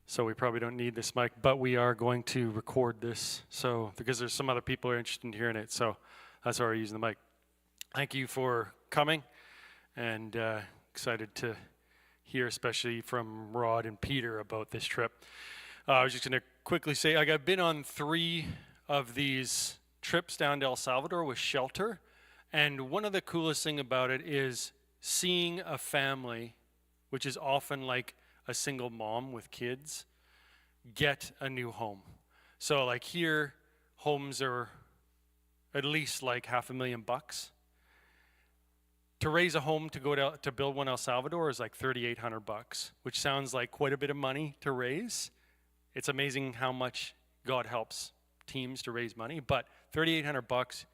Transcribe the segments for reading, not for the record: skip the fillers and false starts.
so we probably don't need this mic, but we are going to record this, so because there's some other people who are interested in hearing it, so that's why we're using the mic. Thank you for coming, and excited to hear, especially from Rod and Peter, about this trip. I was just going to quickly say, I've been on 3 of these trips down to El Salvador with Shelter, and one of the coolest thing about it is seeing a family, which is often like a single mom with kids, get a new home. So like here, homes are at least like $500,000. To raise a home to go to build one in El Salvador is like $3,800, which sounds like quite a bit of money to raise. It's amazing how much God helps teams to raise money, but $3,800,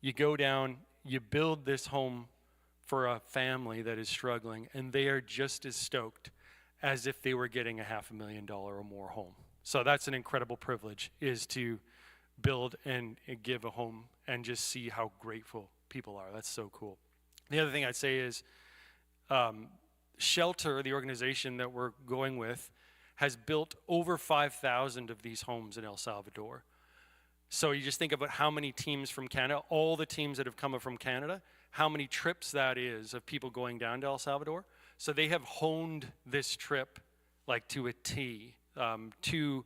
you go down, you build this home for a family that is struggling, and they are just as stoked as if they were getting a $500,000 or more home. So that's an incredible privilege, is to build and give a home and just see how grateful people are. That's so cool. The other thing I'd say is Shelter, the organization that we're going with, has built over 5,000 of these homes in El Salvador. So you just think about how many teams from Canada, all the teams that have come from Canada, how many trips that is of people going down to El Salvador. So they have honed this trip like to a T, to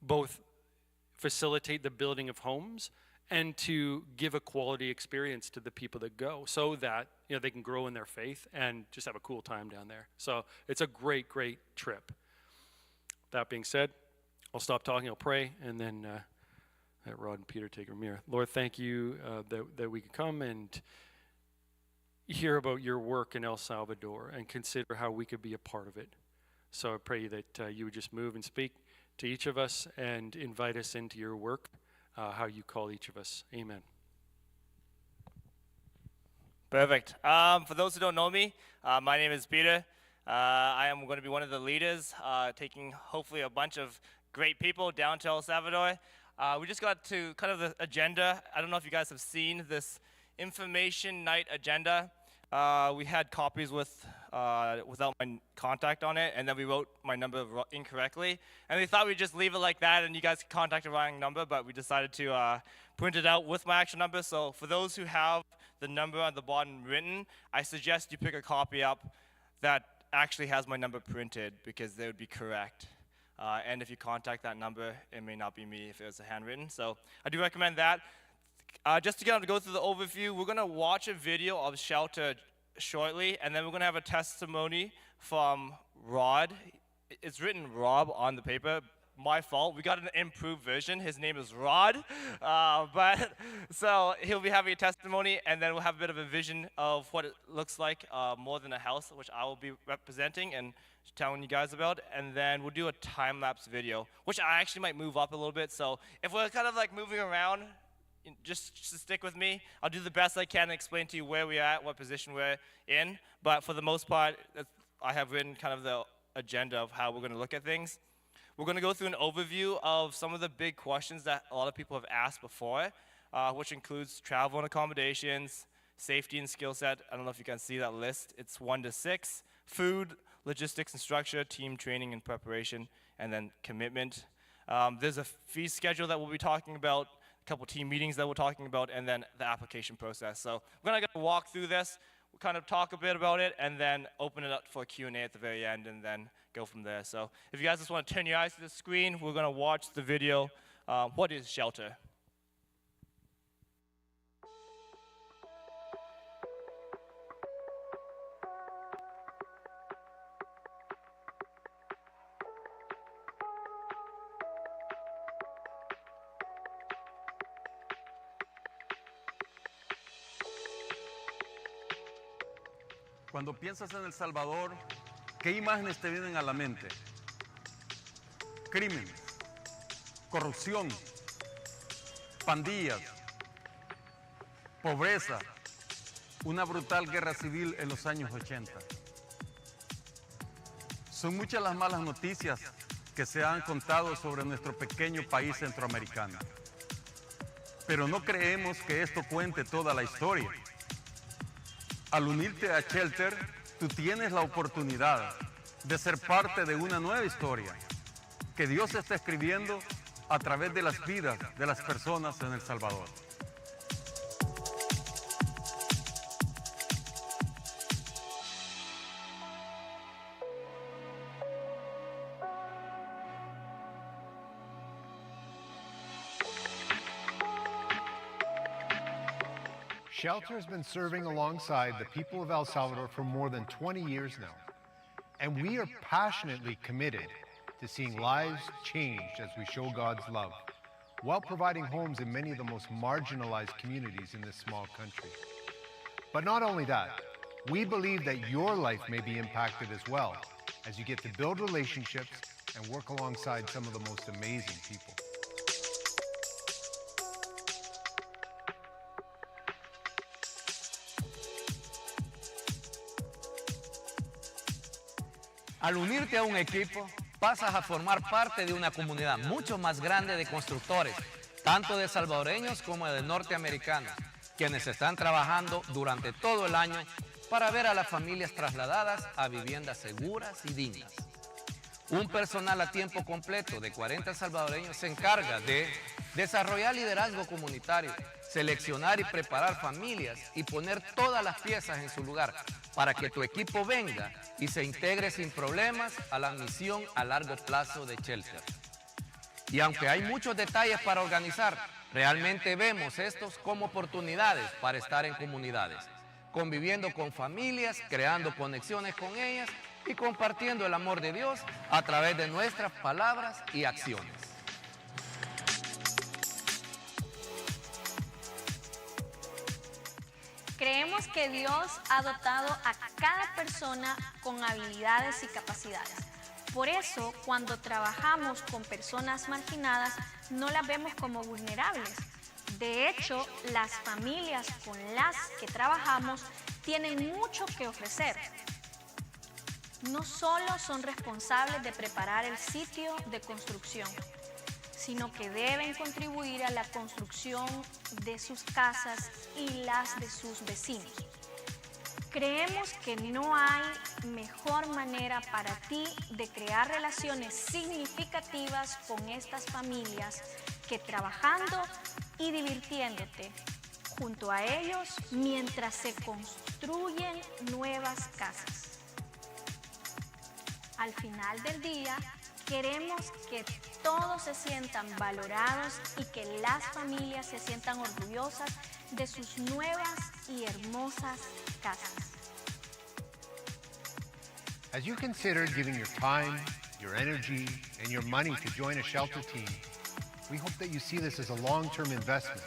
both facilitate the building of homes and to give a quality experience to the people that go, so that they can grow in their faith and just have a cool time down there. So it's a great, great trip. That being said, I'll stop talking, I'll pray, and then let Rod and Peter take from here. Lord, thank you that we could come and hear about your work in El Salvador and consider how we could be a part of it. So I pray that you would just move and speak to each of us and invite us into your work, how you call each of us. Amen. Perfect. For those who don't know me, my name is Peter. I am going to be one of the leaders, taking hopefully a bunch of great people down to El Salvador. We just got to kind of the agenda. I don't know if you guys have seen this information night agenda. We had copies without my contact on it, and then we wrote my number incorrectly. And we thought we'd just leave it like that, and you guys could contact the wrong number, but we decided to print it out with my actual number. So for those who have the number on the bottom written, I suggest you pick a copy up that actually has my number printed, because they would be correct. And if you contact that number, it may not be me if it was handwritten. So I do recommend that. Just to go through the overview, we're going to watch a video of Shelter shortly, and then we're going to have a testimony from Rod. It's written Rob on the paper. My fault. We got an improved version. His name is Rod. So he'll be having a testimony, and then we'll have a bit of a vision of what it looks like, more than a house, which I will be representing and telling you guys about. And then we'll do a time-lapse video, which I actually might move up a little bit. So if we're kind of like moving around, just stick with me. I'll do the best I can and explain to you where we're at, what position we're in. But for the most part, I have written kind of the agenda of how we're going to look at things. We're going to go through an overview of some of the big questions that a lot of people have asked before, which includes travel and accommodations, safety and skill set. I don't know if you can see that list. It's 1 to 6. Food, logistics and structure, team training and preparation, and then commitment. There's a fee schedule that we'll be talking about, a couple team meetings that we're talking about, and then the application process. So we're going to walk through this, we'll kind of talk a bit about it, and then open it up for Q&A at the very end, and then go from there. So if you guys just want to turn your eyes to the screen, we're going to watch the video, What is Shelter? Cuando piensas en El Salvador, ¿qué imágenes te vienen a la mente? Crímenes, corrupción, pandillas, pobreza, una brutal guerra civil en los años 80. Son muchas las malas noticias que se han contado sobre nuestro pequeño país centroamericano. Pero no creemos que esto cuente toda la historia. Al unirte a Shelter, tú tienes la oportunidad de ser parte de una nueva historia, que Dios está escribiendo a través de las vidas de las personas en El Salvador. Shelter has been serving alongside the people of El Salvador for more than 20 years now. And we are passionately committed to seeing lives changed as we show God's love, while providing homes in many of the most marginalized communities in this small country. But not only that, we believe that your life may be impacted as well, as you get to build relationships and work alongside some of the most amazing people. Al unirte a un equipo, pasas a formar parte de una comunidad mucho más grande de constructores, tanto de salvadoreños como de norteamericanos, quienes están trabajando durante todo el año para ver a las familias trasladadas a viviendas seguras y dignas. Un personal a tiempo completo de 40 salvadoreños se encarga de desarrollar liderazgo comunitario, seleccionar y preparar familias y poner todas las piezas en su lugar para que tu equipo venga y se integre sin problemas a la misión a largo plazo de Shelter. Y aunque hay muchos detalles para organizar, realmente vemos estos como oportunidades para estar en comunidades, conviviendo con familias, creando conexiones con ellas y compartiendo el amor de Dios a través de nuestras palabras y acciones. Creemos que Dios ha dotado a cada persona con habilidades y capacidades. Por eso, cuando trabajamos con personas marginadas, no las vemos como vulnerables. De hecho, las familias con las que trabajamos tienen mucho que ofrecer. No solo son responsables de preparar el sitio de construcción, sino que deben contribuir a la construcción de sus casas y las de sus vecinos. Creemos que no hay mejor manera para ti de crear relaciones significativas con estas familias que trabajando y divirtiéndote junto a ellos mientras se construyen nuevas casas. Al final del día, queremos que todos se sientan valorados y que las familias se sientan orgullosas de sus nuevas y hermosas casas. As you consider giving your time, your energy, and your money to join a shelter team, we hope that you see this as a long-term investment.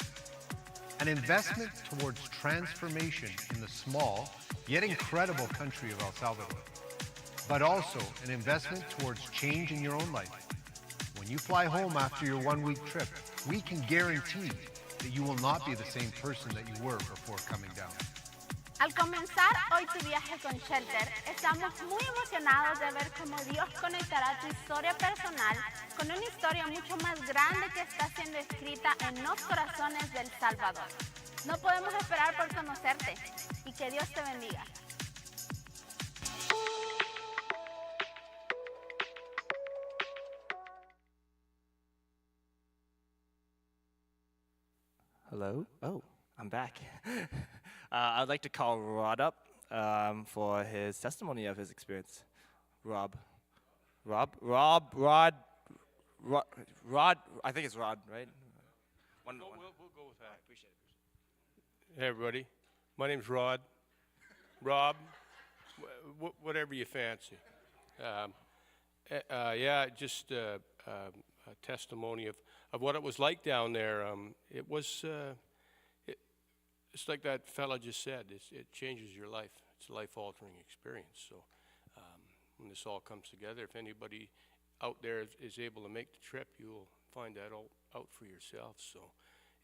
An investment towards transformation in the small, yet incredible country of El Salvador. But also an investment towards change in your own life. When you fly home after your one-week trip, we can guarantee that you will not be the same person that you were before coming down. Al comenzar hoy tu viaje con Shelter, estamos muy emocionados de ver cómo Dios conectará tu historia personal con una historia mucho más grande que está siendo escrita en los corazones del Salvador. No podemos esperar por conocerte y que Dios te bendiga. Hello? Oh, I'm back. I'd like to call Rod up for his testimony of his experience. Rod, I think it's Rod, right? One. We'll go with that. Appreciate it. Hey, everybody. My name's Rod. Rob, whatever you fancy. Just a testimony of what it was like down there. It was, it's like that fella just said, it changes your life. It's a life-altering experience. So when this all comes together, if anybody out there is able to make the trip, you will find that all out for yourself. So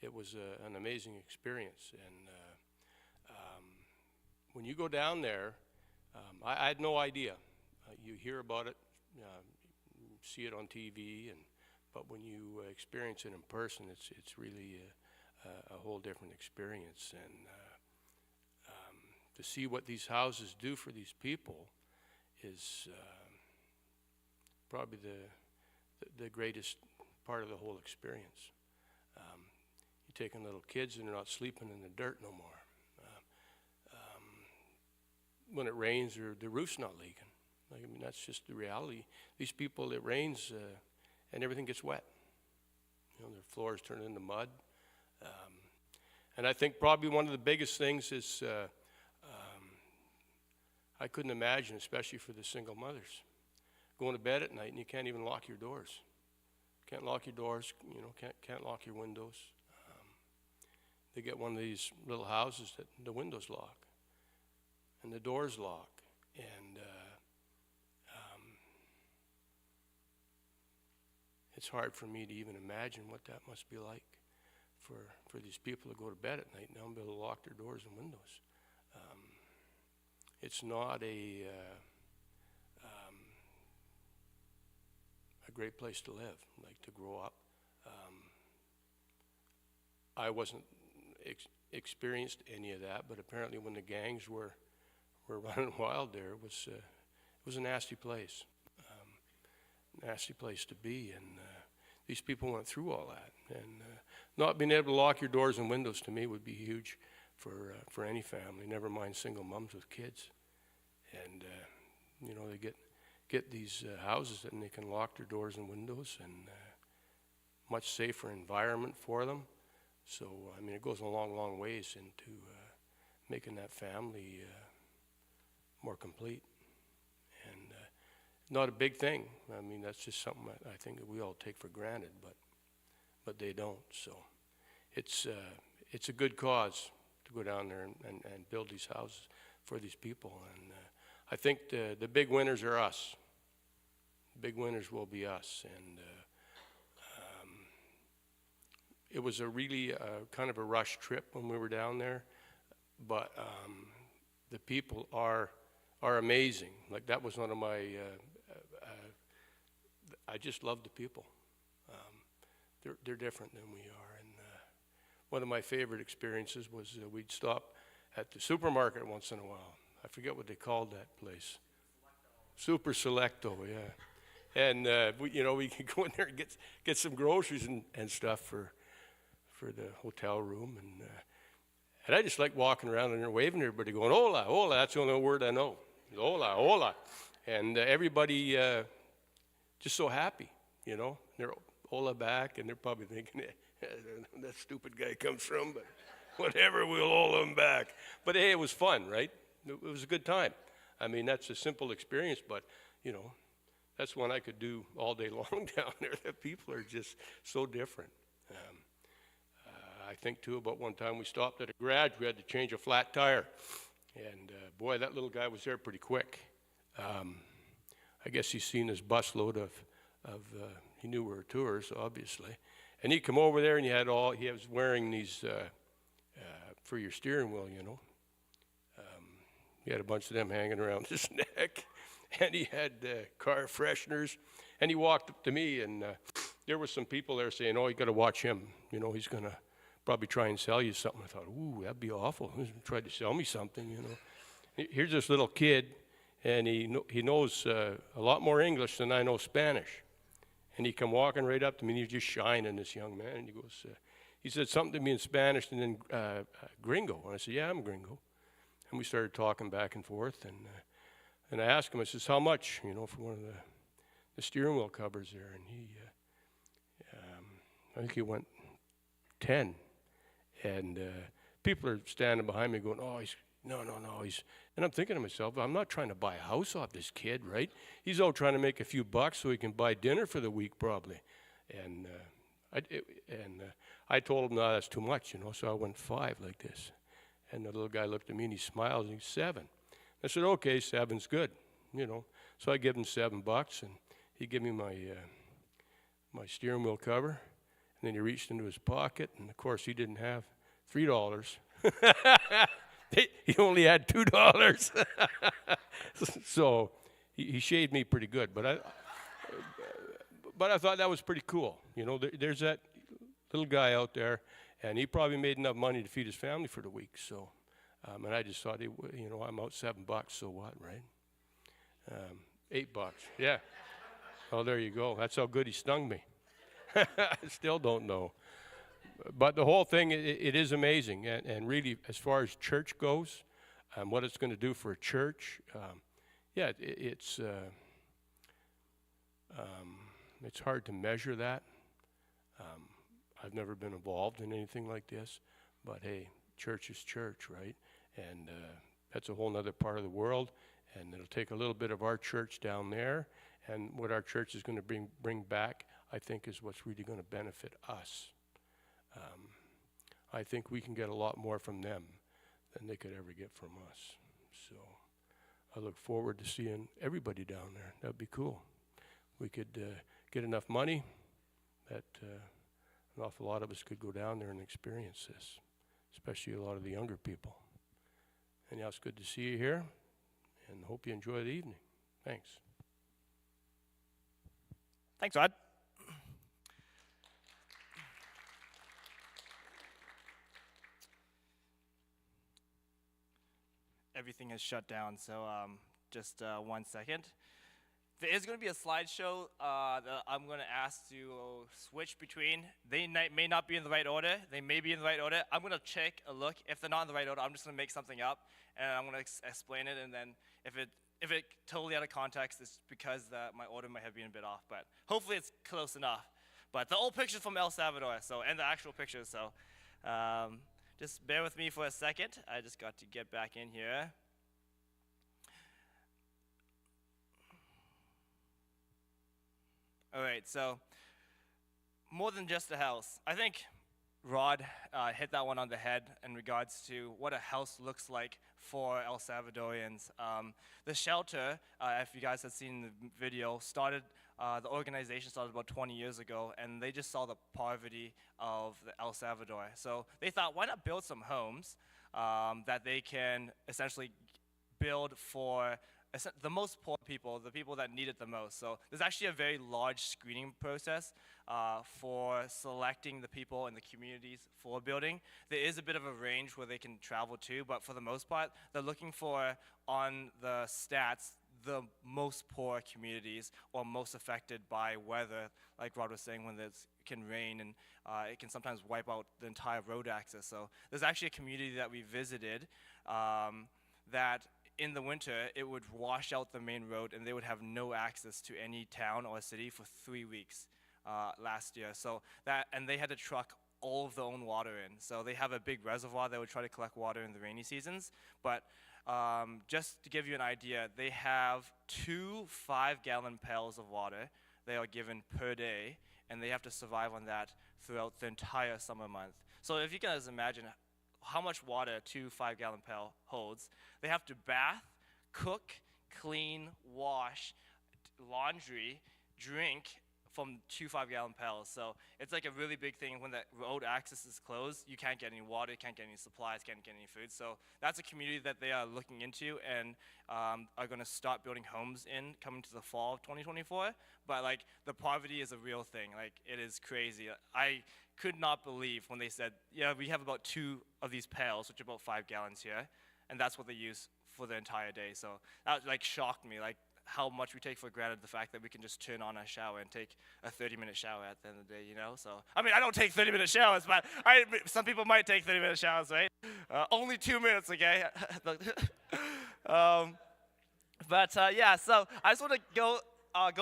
it was an amazing experience. And when you go down there, I had no idea. You hear about it, see it on TV, but when you experience it in person, it's really a whole different experience. And to see what these houses do for these people is probably the greatest part of the whole experience. You're taking little kids and they're not sleeping in the dirt no more. When it rains, the roof's not leaking. Like, I mean, that's just the reality. These people, it rains and everything gets wet. You know, their floors turn into mud. And I think probably one of the biggest things is I couldn't imagine, especially for the single mothers, going to bed at night and you can't even lock your doors. Can't lock your doors, you know, can't lock your windows. They get one of these little houses that the windows lock and the doors lock. And it's hard for me to even imagine what that must be like for these people to go to bed at night now and be able to lock their doors and windows. It's not a great place to live, like to grow up. I wasn't experienced any of that, but apparently when the gangs were running wild there, it was a nasty place. Nasty place to be, and these people went through all that. And not being able to lock your doors and windows to me would be huge for any family, never mind single moms with kids. And you know, they get these houses and they can lock their doors and windows, and much safer environment for them. So I mean, it goes a long ways into making that family more complete. And not a big thing. I mean, that's just something I think that we all take for granted, but they don't. So it's a good cause to go down there and build these houses for these people. And I think the big winners are us. Big winners will be us. And it was a really kind of a rush trip when we were down there, but the people are amazing. Like, that was one of my I just love the people. They're different than we are. And one of my favorite experiences was we'd stop at the supermarket once in a while. I forget what they called that place. Super Selecto, yeah. And we could go in there and get some groceries and stuff for the hotel room, and I just like walking around and they're waving at everybody, going hola, hola. That's the only word I know. Hola, hola. And everybody just so happy, you know. They're hola back, and they're probably thinking, that stupid guy comes from, but whatever, we'll hola him back. But hey, it was fun, right? It was a good time. I mean, that's a simple experience, but you know, that's one I could do all day long down there. The people are just so different. I think too about one time we stopped at a garage. We had to change a flat tire, and boy, that little guy was there pretty quick. I guess he's seen his busload of he knew we were tourists, obviously, and he come over there and he was wearing these for your steering wheel, you know. He had a bunch of them hanging around his neck, and he had car fresheners, and he walked up to me, and there were some people there saying, oh, you got to watch him, you know, he's going to probably try and sell you something. I thought, ooh, that'd be awful. He tried to sell me something, you know. Here's this little kid, and he knows a lot more English than I know Spanish. And he come walking right up to me, and he was just shining, this young man. And he goes, he said something to me in Spanish, and then gringo. And I said, yeah, I'm gringo. And we started talking back and forth. And I asked him, I says, how much, you know, for one of the steering wheel covers there? And he, I think he went 10. And people are standing behind me going, oh, no, he's, and I'm thinking to myself, I'm not trying to buy a house off this kid, right? He's all trying to make a few bucks so he can buy dinner for the week probably. And I told him, no, that's too much, you know, so I went 5 like this. And the little guy looked at me and he smiled and he's 7. I said, okay, 7's good, you know. So I give him $7 and he gave me my steering wheel cover. And then he reached into his pocket, and of course he didn't have $3. He only had $2. So he shaved me pretty good, but I thought that was pretty cool. You know, there's that little guy out there, and he probably made enough money to feed his family for the week. So, and I just thought, you know, I'm out $7, so what, right? $8, yeah. Oh, there you go. That's how good he stung me. I still don't know. But the whole thing, it is amazing. And really, as far as church goes, what it's going to do for a church, yeah, it's hard to measure that. I've never been involved in anything like this, but hey, church is church, right? And that's a whole nother part of the world, and it'll take a little bit of our church down there, and what our church is going to bring back, I think, is what's really going to benefit us. I think we can get a lot more from them than they could ever get from us. So I look forward to seeing everybody down there. That'd be cool. We could get enough money that an awful lot of us could go down there and experience this, especially a lot of the younger people. Anyhow, it's good to see you here, and hope you enjoy the evening. Thanks. Thanks, Rod. Everything is shut down, so just 1 second. There is going to be a slideshow that I'm going to ask to switch between. They may not be in the right order. They may be in the right order. I'm going to check a look. If they're not in the right order, I'm just going to make something up, and I'm going to explain it, and then if it totally out of context, it's because my order might have been a bit off, but hopefully it's close enough. But the old pictures from El Salvador, and the actual pictures, so just bear with me for a second. I just got to get back in here. All right, so more than just a house. I think Rod hit that one on the head in regards to what a house looks like for El Salvadorians. The shelter, if you guys have seen the video, the organization started about 20 years ago, and they just saw the poverty of El Salvador. So they thought, why not build some homes that they can essentially build for the most poor people, the people that need it the most. So there's actually a very large screening process for selecting the people in the communities for building. There is a bit of a range where they can travel to, but for the most part, they're looking for, on the stats, the most poor communities or most affected by weather, like Rod was saying, when it can rain and it can sometimes wipe out the entire road access. So there's actually a community that we visited that in the winter, it would wash out the main road and they would have no access to any town or city for 3 weeks last year. So and they had to truck all of their own water in. So they have a big reservoir that would try to collect water in the rainy seasons. But just to give you an idea, they have 2 5-gallon pails of water they are given per day, and they have to survive on that throughout the entire summer month. So if you guys imagine how much water 2 5-gallon pail holds, they have to bath, cook, clean, wash, laundry, drink from 2 5-gallon pails. So it's like a really big thing. When the road access is closed, you can't get any water, can't get any supplies, can't get any food. So that's a community that they are looking into and are going to start building homes in coming to the fall of 2024. But like the poverty is a real thing. Like it is crazy. I could not believe when they said, yeah, we have about 2 of these pails, which are about 5 gallons here, and that's what they use for the entire day. So that like shocked me, like how much we take for granted the fact that we can just turn on a shower and take a 30-minute shower at the end of the day, you know? So, I mean, I don't take 30-minute showers, but some people might take 30-minute showers, right? Only 2 minutes, okay? Yeah, so I just want to go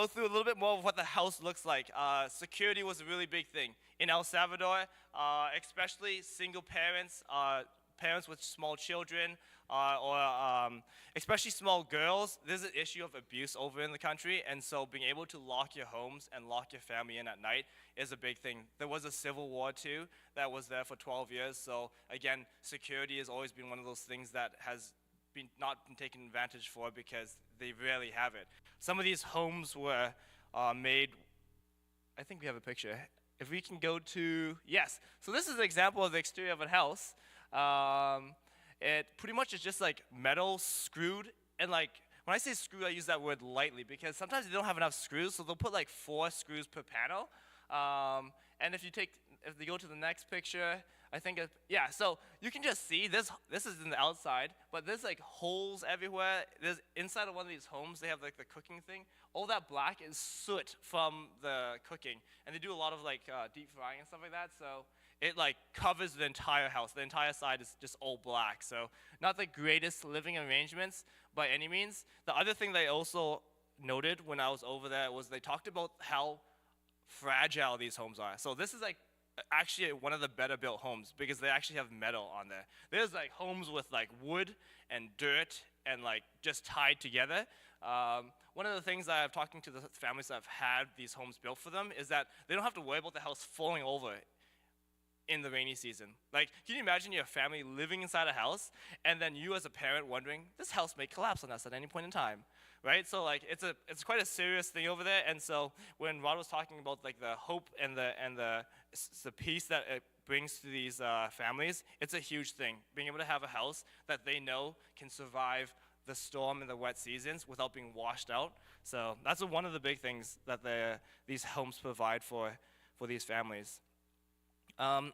through a little bit more of what the house looks like. Security was a really big thing in El Salvador, especially single parents, parents with small children, or especially small girls. There's an issue of abuse over in the country, and so being able to lock your homes and lock your family in at night is a big thing. There was a civil war too that was there for 12 years, so again, security has always been one of those things that has not been taken advantage for because they rarely have it. Some of these homes were made, I think we have a picture. If we can go to, yes. So this is an example of the exterior of a house. It pretty much is just like metal screwed, and like, when I say screw, I use that word lightly because sometimes they don't have enough screws, so they'll put like 4 screws per panel. And if you go to the next picture, I think, yeah, so you can just see this is in the outside, but there's like holes everywhere. There's inside of one of these homes, they have like the cooking thing. All that black is soot from the cooking. And they do a lot of like deep frying and stuff like that, so it like covers the entire house. The entire side is just all black, so not the greatest living arrangements by any means. The other thing they also noted when I was over there was they talked about how fragile these homes are. So this is like actually one of the better built homes because they actually have metal on there. There's like homes with like wood and dirt and like just tied together. One of the things that I've talking to the families that have had these homes built for them is that they don't have to worry about the house falling over in the rainy season. Like, can you imagine your family living inside a house and then you as a parent wondering, this house may collapse on us at any point in time, right? So like, it's quite a serious thing over there. And so when Rod was talking about like the hope and the peace that it brings to these families, it's a huge thing. Being able to have a house that they know can survive the storm and the wet seasons without being washed out. So that's one of the big things that these homes provide for these families. One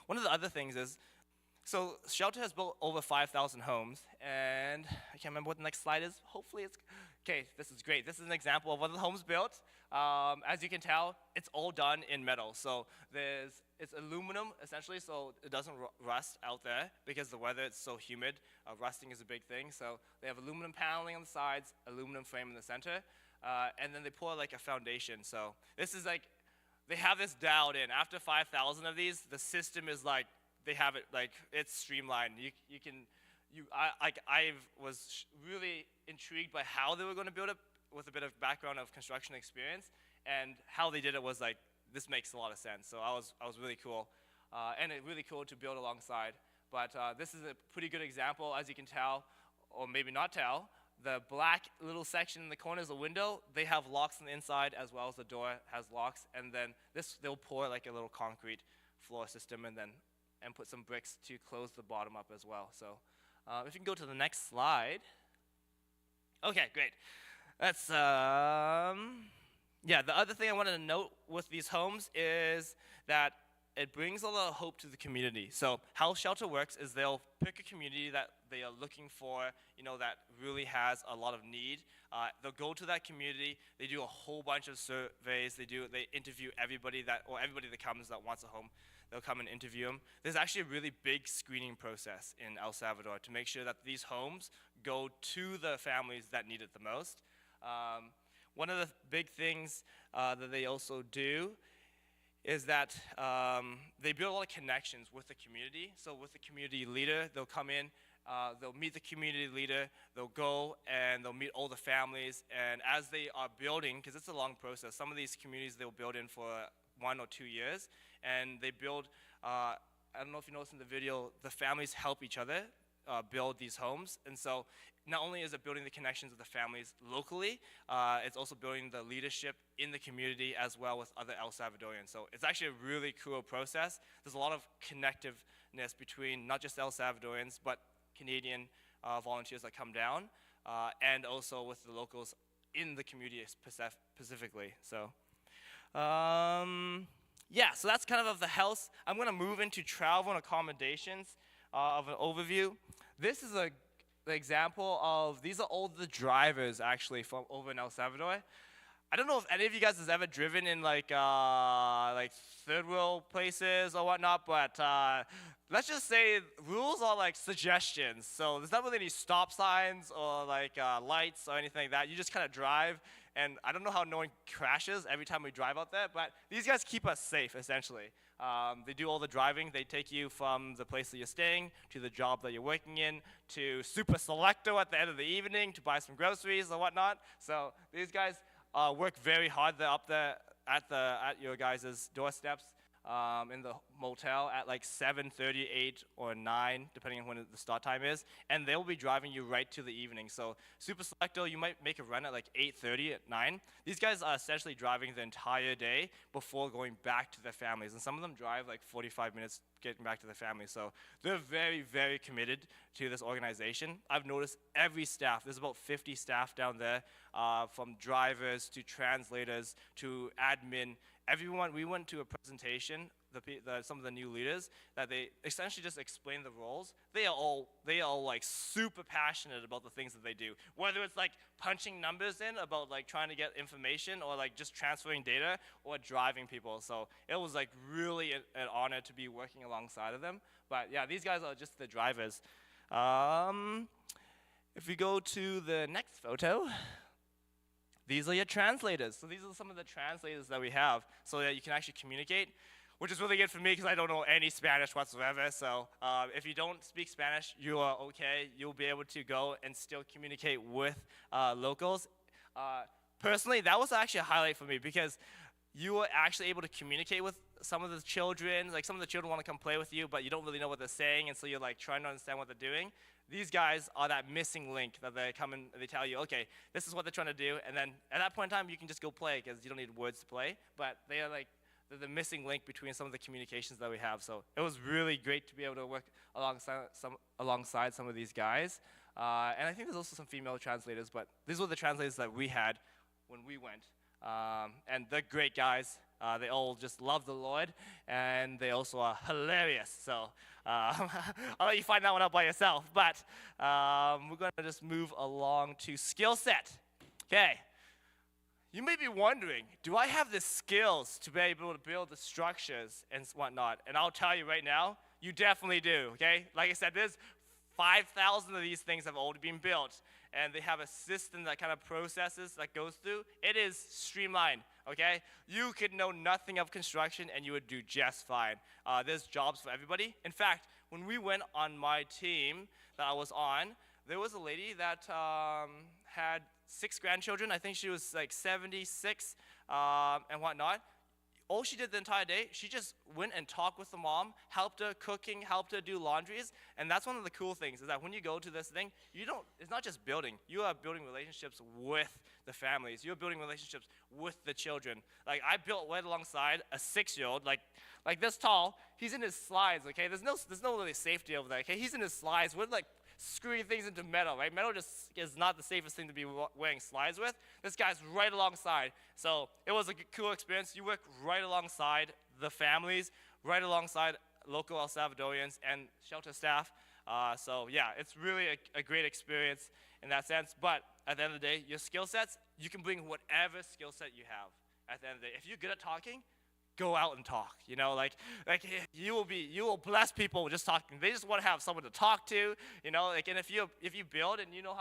of the other things is, so Shelter has built over 5,000 homes, and I can't remember what the next slide is. Hopefully it's, okay, this is great. This is an example of one of the homes built. As you can tell, it's all done in metal. So it's aluminum, essentially, so it doesn't rust out there because the weather is so humid. Rusting is a big thing. So they have aluminum paneling on the sides, aluminum frame in the center, and then they pour like a foundation. So this is like, they have this dialed in. After 5,000 of these, the system is like, they have it like, it's streamlined. I was really intrigued by how they were going to build it with a bit of background of construction experience, and how they did it was like, this makes a lot of sense. So I was really cool, and it's really cool to build alongside. But this is a pretty good example, as you can tell, or maybe not tell. The black little section in the corner is a window. They have locks on the inside as well as the door has locks. And then they'll pour like a little concrete floor system and put some bricks to close the bottom up as well. So if you can go to the next slide. Okay, great. That's, yeah, the other thing I wanted to note with these homes is that it brings a lot of hope to the community. So how Shelter works is they'll pick a community that they are looking for, that really has a lot of need. They'll go to that community. They do a whole bunch of surveys. They interview everybody that comes that wants a home. They'll come and interview them. There's actually a really big screening process in El Salvador to make sure that these homes go to the families that need it the most. One of the big things that they also do is that they build a lot of connections with the community. So with the community leader, they'll come in, they'll meet the community leader, they'll go and they'll meet all the families, and as they are building, because it's a long process, some of these communities they'll build in for 1 or 2 years, and they build, I don't know if you noticed in the video, the families help each other build these homes. And so not only is it building the connections with the families locally, it's also building the leadership in the community as well with other El Salvadorians. So it's actually a really cool process. There's a lot of connectiveness between not just El Salvadorians, but Canadian volunteers that come down, and also with the locals in the community specifically. So, yeah, so that's kind of the house. I'm gonna move into travel and accommodations of an overview. This is the example of, these are all the drivers actually from over in El Salvador. I don't know if any of you guys has ever driven in like third world places or whatnot, but let's just say rules are like suggestions. So there's not really any stop signs or like lights or anything like that. You just kind of drive, and I don't know how no one crashes every time we drive out there, but these guys keep us safe essentially. They do all the driving. They take you from the place that you're staying to the job that you're working in to Super Selecto at the end of the evening to buy some groceries or whatnot. So these guys work very hard. They're up there at your guys' doorsteps in the motel at like 7:30, 8, or 9, depending on when the start time is, and they'll be driving you right to the evening. So Super Selecto, you might make a run at like 8:30 at 9. These guys are essentially driving the entire day before going back to their families, and some of them drive like 45 minutes getting back to their families. So they're very, very committed to this organization. I've noticed every staff, there's about 50 staff down there, from drivers to translators to admin. Everyone, we went to a presentation some of the new leaders, that they essentially just explain the roles. They are all like super passionate about the things that they do. Whether it's like punching numbers in about like trying to get information, or like just transferring data, or driving people. So it was like really an honor to be working alongside of them. But yeah, these guys are just the drivers. If we go to the next photo, these are your translators. So these are some of the translators that we have so that you can actually communicate, which is really good for me because I don't know any Spanish whatsoever. So if you don't speak Spanish, you are okay. You'll be able to go and still communicate with locals. Personally, that was actually a highlight for me because you were actually able to communicate with some of the children. Like some of the children want to come play with you, but you don't really know what they're saying, and so you're like trying to understand what they're doing. These guys are that missing link that they come and they tell you, okay, this is what they're trying to do, and then at that point in time, you can just go play because you don't need words to play. But they are like the missing link between some of the communications that we have. So it was really great to be able to work alongside some of these guys. And I think there's also some female translators, but these were the translators that we had when we went. And they're great guys. They all just love the Lord, and they also are hilarious. So I'll let you find that one out by yourself. But we're going to just move along to skill set. Okay. You may be wondering, do I have the skills to be able to build the structures and whatnot? And I'll tell you right now, you definitely do, okay? Like I said, there's 5,000 of these things have already been built, and they have a system that kind of processes that goes through. It is streamlined, okay? You could know nothing of construction, and you would do just fine. There's jobs for everybody. In fact, when we went on my team that I was on, there was a lady that had 6 grandchildren. I think she was like 76 and whatnot. All she did the entire day, she just went and talked with the mom, helped her cooking, helped her do laundries. And that's one of the cool things, is that when you go to this thing, it's not just building. You are building relationships with the families. You're building relationships with the children. Like, I built right alongside a 6-year-old, like this tall. He's in his slides, okay? There's no really safety over there, okay? He's in his slides. We're like screwing things into metal, right? Metal just is not the safest thing to be wearing slides with. This guy's right alongside. So it was a cool experience. You work right alongside the families, right alongside local El Salvadorians and shelter staff. So yeah, it's really a great experience in that sense. But at the end of the day, your skill sets, you can bring whatever skill set you have at the end of the day. If you're good at talking, go out and talk, you know, like you will bless people just talking. They just want to have someone to talk to, you know, like, and if you build and you know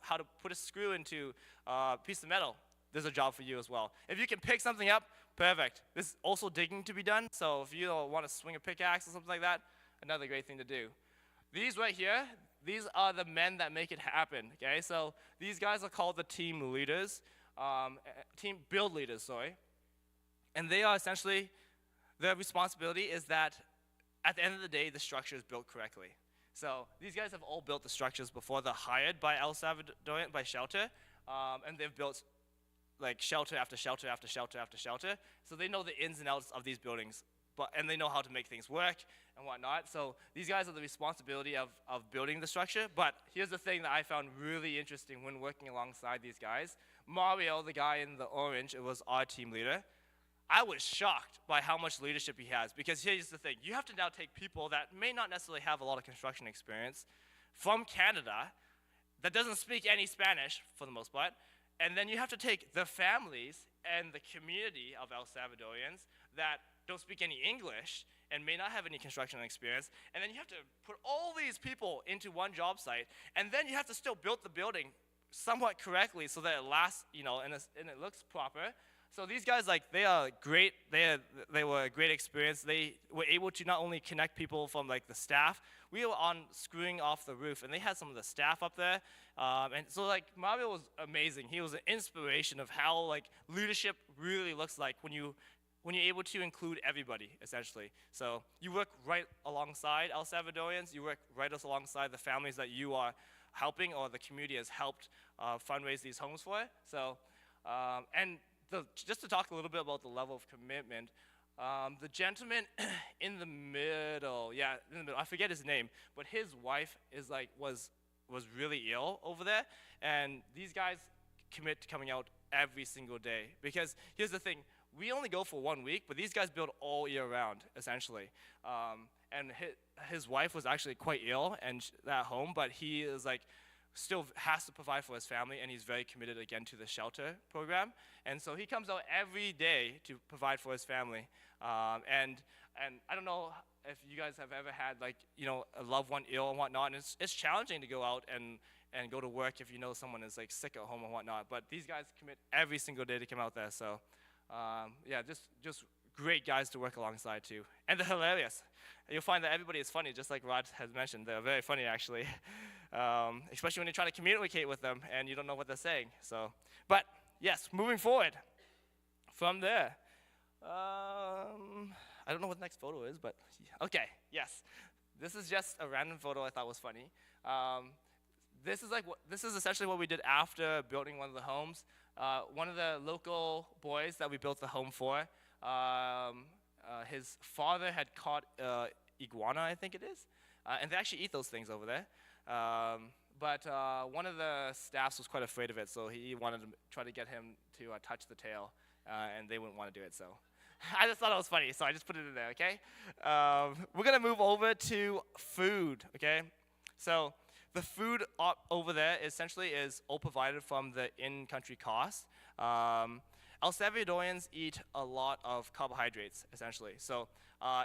how to put a screw into a piece of metal, there's a job for you as well. If you can pick something up, perfect. There's also digging to be done, so if you want to swing a pickaxe or something like that, another great thing to do. These right here, these are the men that make it happen, okay? So these guys are called the team leaders, team build leaders, sorry. And they are essentially, their responsibility is that at the end of the day, the structure is built correctly. So these guys have all built the structures before. They're hired by El Salvador, by shelter, and they've built like shelter after shelter after shelter after shelter. So they know the ins and outs of these buildings, and they know how to make things work and whatnot. So these guys are the responsibility of building the structure. But here's the thing that I found really interesting when working alongside these guys. Mario, the guy in the orange, it was our team leader. I was shocked by how much leadership he has, because here's the thing. You have to now take people that may not necessarily have a lot of construction experience from Canada that doesn't speak any Spanish for the most part, and then you have to take the families and the community of El Salvadorians that don't speak any English and may not have any construction experience, and then you have to put all these people into one job site, and then you have to still build the building somewhat correctly so that it lasts, you know, and it looks proper. So these guys, like, they are great. They were a great experience. They were able to not only connect people from, like, the staff. We were on screwing off the roof, and they had some of the staff up there. And so, like, Mario was amazing. He was an inspiration of how, like, leadership really looks like when you're able to include everybody, essentially. So you work right alongside El Salvadorians. You work right alongside the families that you are helping, or the community has helped fundraise these homes for. So, just to talk a little bit about the level of commitment, the gentleman in the middle, I forget his name, but his wife was really ill over there, and these guys commit to coming out every single day. Because here's the thing, we only go for 1 week, but these guys build all year round, essentially. And his wife was actually quite ill and at home, but he is like, still has to provide for his family, and he's very committed again to the shelter program. And so he comes out every day to provide for his family. And I don't know if you guys have ever had like, you know, a loved one ill and whatnot, and it's challenging to go out and go to work if you know someone is like sick at home and whatnot. But these guys commit every single day to come out there. So yeah, just great guys to work alongside too. And they're hilarious. You'll find that everybody is funny, just like Rod has mentioned. They're very funny actually. Especially when you try to communicate with them and you don't know what they're saying. So, but yes, moving forward from there. I don't know what the next photo is, but okay, yes. This is just a random photo I thought was funny. This is essentially what we did after building one of the homes. One of the local boys that we built the home for, his father had caught iguana, I think it is, and they actually eat those things over there. But one of the staffs was quite afraid of it, so he wanted to try to get him to touch the tail, and they wouldn't want to do it, so. I just thought it was funny, so I just put it in there, okay? We're gonna move over to food, okay? So the food over there essentially is all provided from the in-country cost. El Salvadorians eat a lot of carbohydrates, essentially. So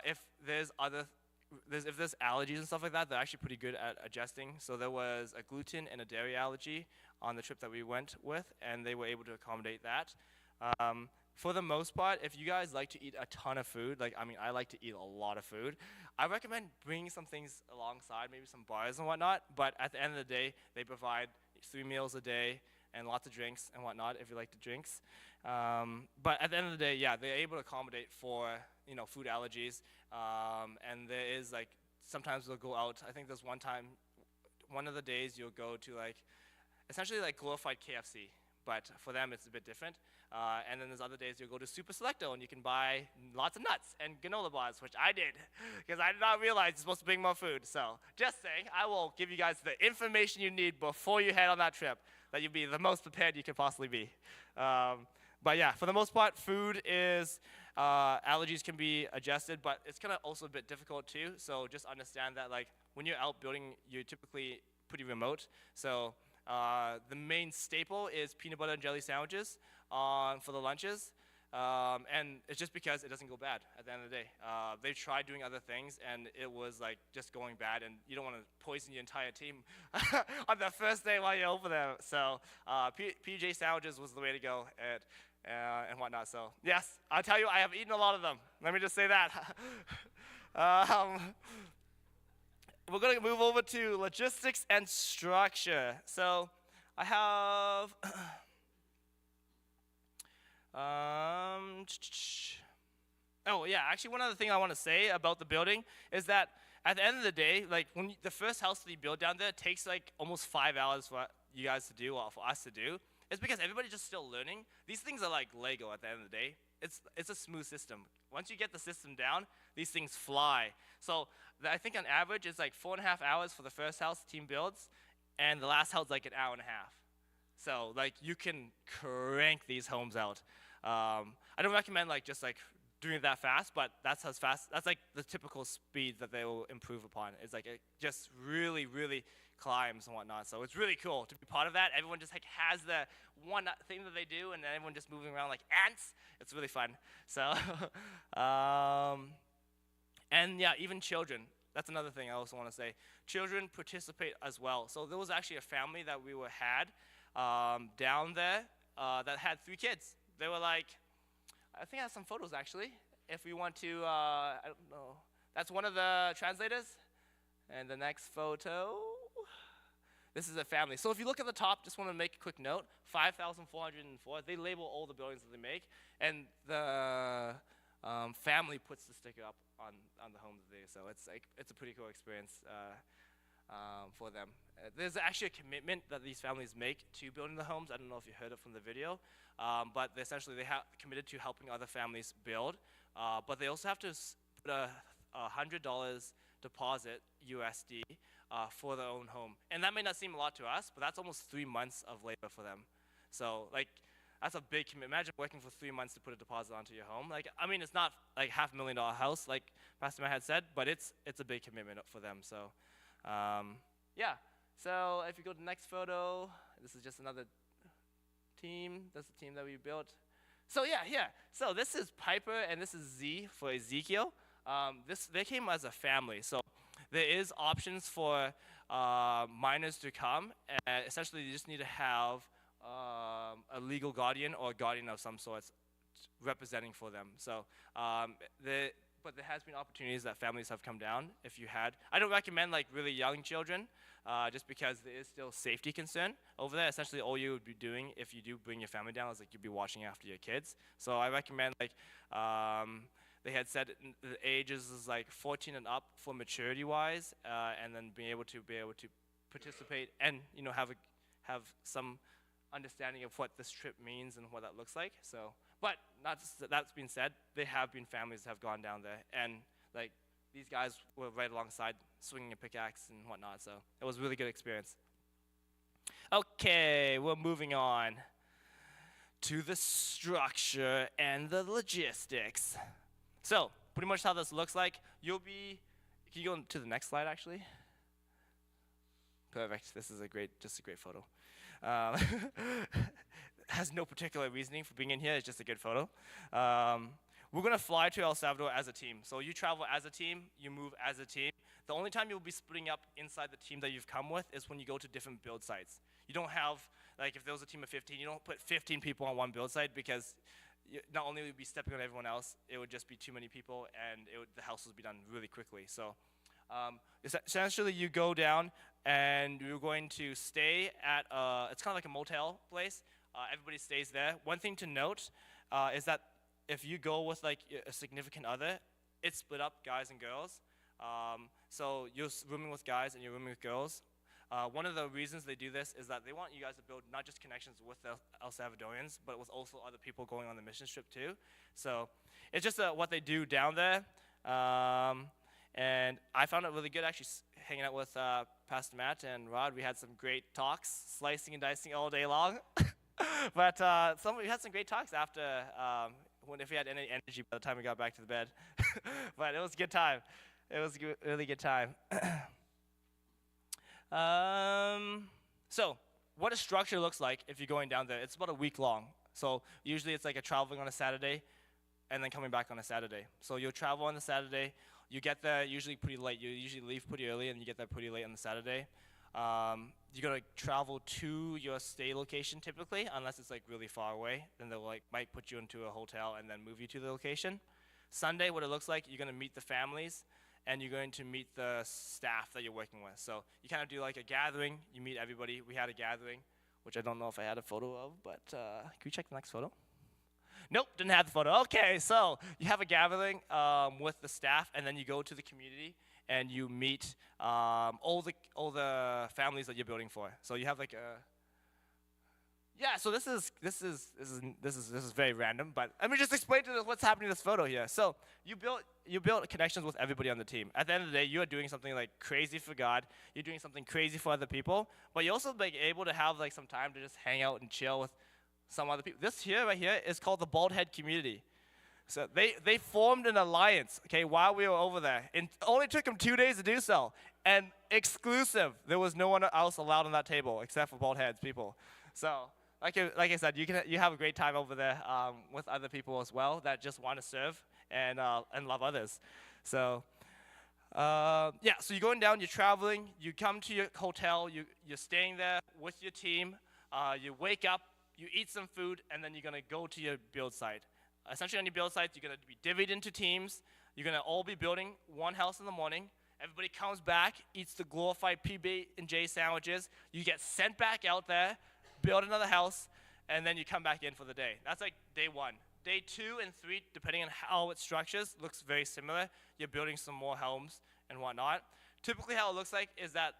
if there's allergies and stuff like that, they're actually pretty good at adjusting. So there was a gluten and a dairy allergy on the trip that we went with, and they were able to accommodate that. For the most part, if you guys like to eat a ton of food, like, I mean, I like to eat a lot of food, I recommend bringing some things alongside, maybe some bars and whatnot, but at the end of the day, they provide 3 meals a day and lots of drinks and whatnot if you like the drinks. But at the end of the day, yeah, they're able to accommodate for, you know, food allergies, and there is, like, sometimes they'll go out. I think there's one time, one of the days you'll go to, like, essentially like glorified KFC, but for them it's a bit different. And then there's other days you'll go to Super Selecto and you can buy lots of nuts and granola bars, which I did, because I did not realize you're supposed to bring more food. So just saying, I will give you guys the information you need before you head on that trip, that you'll be the most prepared you can possibly be. But yeah, for the most part, food is, allergies can be adjusted, but it's kind of also a bit difficult too. So just understand that, like, when you're out building, you're typically pretty remote. So the main staple is peanut butter and jelly sandwiches for the lunches. And it's just because it doesn't go bad at the end of the day. They tried doing other things, and it was like just going bad, and you don't want to poison your entire team on the first day while you're over there. So PJ sandwiches was the way to go, and whatnot. So yes, I'll tell you, I have eaten a lot of them. Let me just say that. We're going to move over to logistics and structure. So I have oh yeah, actually one other thing I want to say about the building is that at the end of the day, like, when the first house that you build down there takes like almost 5 hours for you guys to do, or for us to do. It's because everybody's just still learning. These things are like Lego at the end of the day. It's a smooth system. Once you get the system down, these things fly. So I think on average it's like 4.5 hours for the first house the team builds, and the last house like 1.5 hours. So like, you can crank these homes out. I don't recommend like just like doing it that fast, but that's how fast. That's like the typical speed that they will improve upon. It's like it just really, really climbs and whatnot. So it's really cool to be part of that. Everyone just like has the one thing that they do, and then everyone just moving around like ants. It's really fun. So, and yeah, even children. That's another thing I also want to say. Children participate as well. So there was actually a family that we had down there that had 3 kids. They were like, I think I have some photos actually. If we want to, I don't know. That's one of the translators. And the next photo, this is a family. So if you look at the top, just want to make a quick note, 5,404, they label all the buildings that they make, and the family puts the sticker up on the home that they, so it's a pretty cool experience for them. There's actually a commitment that these families make to building the homes. I don't know if you heard it from the video, but essentially they have committed to helping other families build, but they also have to put a $100 deposit USD for their own home. And that may not seem a lot to us, but that's almost 3 months of labor for them. So like, That's a big commitment. Imagine working for 3 months to put a deposit onto your home. Like, I mean, it's not like $500,000 house, like Pastor Matt had said, but it's a big commitment for them. So, yeah. So if you go to the next photo, this is just another team. That's the team that we built. So yeah. So this is Piper and this is Z for Ezekiel. They came as a family. So there is options for minors to come. And essentially, you just need to have a legal guardian or a guardian of some sort representing for them. So but there has been opportunities that families have come down. If you had, I don't recommend like really young children, just because there is still safety concern over there. Essentially, all you would be doing if you do bring your family down is like you'd be watching after your kids. So I recommend like they had said the ages is like 14 and up for maturity-wise, and then being able to participate and have some understanding of what this trip means and what that looks like. So, but that's been said, there have been families that have gone down there, and like these guys were right alongside, swinging a pickaxe and whatnot. So it was a really good experience. Okay, we're moving on to the structure and the logistics. So pretty much how this looks like, can you go to the next slide actually? Perfect. This is just a great photo. Has no particular reasoning for being in here. It's just a good photo. We're going to fly to El Salvador as a team. So you travel as a team, you move as a team. The only time you'll be splitting up inside the team that you've come with is when you go to different build sites. You don't have, like if there was a team of 15, you don't put 15 people on one build site, because not only would you be stepping on everyone else, it would just be too many people, and the house would be done really quickly. So essentially you go down, and you're going to stay at, it's kind of like a motel place. Everybody stays there. One thing to note is that if you go with like a significant other, it's split up, guys and girls. So you're rooming with guys and you're rooming with girls. One of the reasons they do this is that they want you guys to build not just connections with the El Salvadorians, but with also other people going on the mission trip too. So it's just what they do down there. And I found it really good actually hanging out with Pastor Matt and Rod. We had some great talks, slicing and dicing all day long. But we had some great talks after, if we had any energy by the time we got back to the bed. But it was a good time. It was a really good time. So what a structure looks like if you're going down there, it's about a week long. So usually it's like a traveling on a Saturday and then coming back on a Saturday. So you'll travel on the Saturday. You get there usually pretty late. You usually leave pretty early, and you get there pretty late on the Saturday. You're gonna travel to your stay location typically, unless it's like really far away. Then they'll might put you into a hotel and then move you to the location. Sunday, what it looks like, you're gonna meet the families, and you're going to meet the staff that you're working with. So you kind of do like a gathering. You meet everybody. We had a gathering, which I don't know if I had a photo of, but can we check the next photo? Nope, didn't have the photo. Okay, so you have a gathering with the staff, and then you go to the community and you meet all the families that you're building for. So you have like a so this is very random, but let me just explain to you what's happening in this photo here. So you build connections with everybody on the team. At the end of the day, you are doing something like crazy for God. You're doing something crazy for other people, but you're also like able to have like some time to just hang out and chill with some other people. This here, right here, is called the Bald Head Community. So they formed an alliance, okay, while we were over there. It only took them 2 days to do so. And exclusive. There was no one else allowed on that table except for bald heads people. So, like I said, you have a great time over there with other people as well that just want to serve and love others. So, so you're going down, you're traveling, you come to your hotel, you're staying there with your team, you wake up, you eat some food, and then you're going to go to your build site. Essentially on your build site, you're going to be divvied into teams. You're going to all be building one house in the morning. Everybody comes back, eats the glorified PB&J sandwiches. You get sent back out there, build another house, and then you come back in for the day. That's like day one. Day 2 and 3, depending on how it structures, looks very similar. You're building some more homes and whatnot. Typically how it looks like is that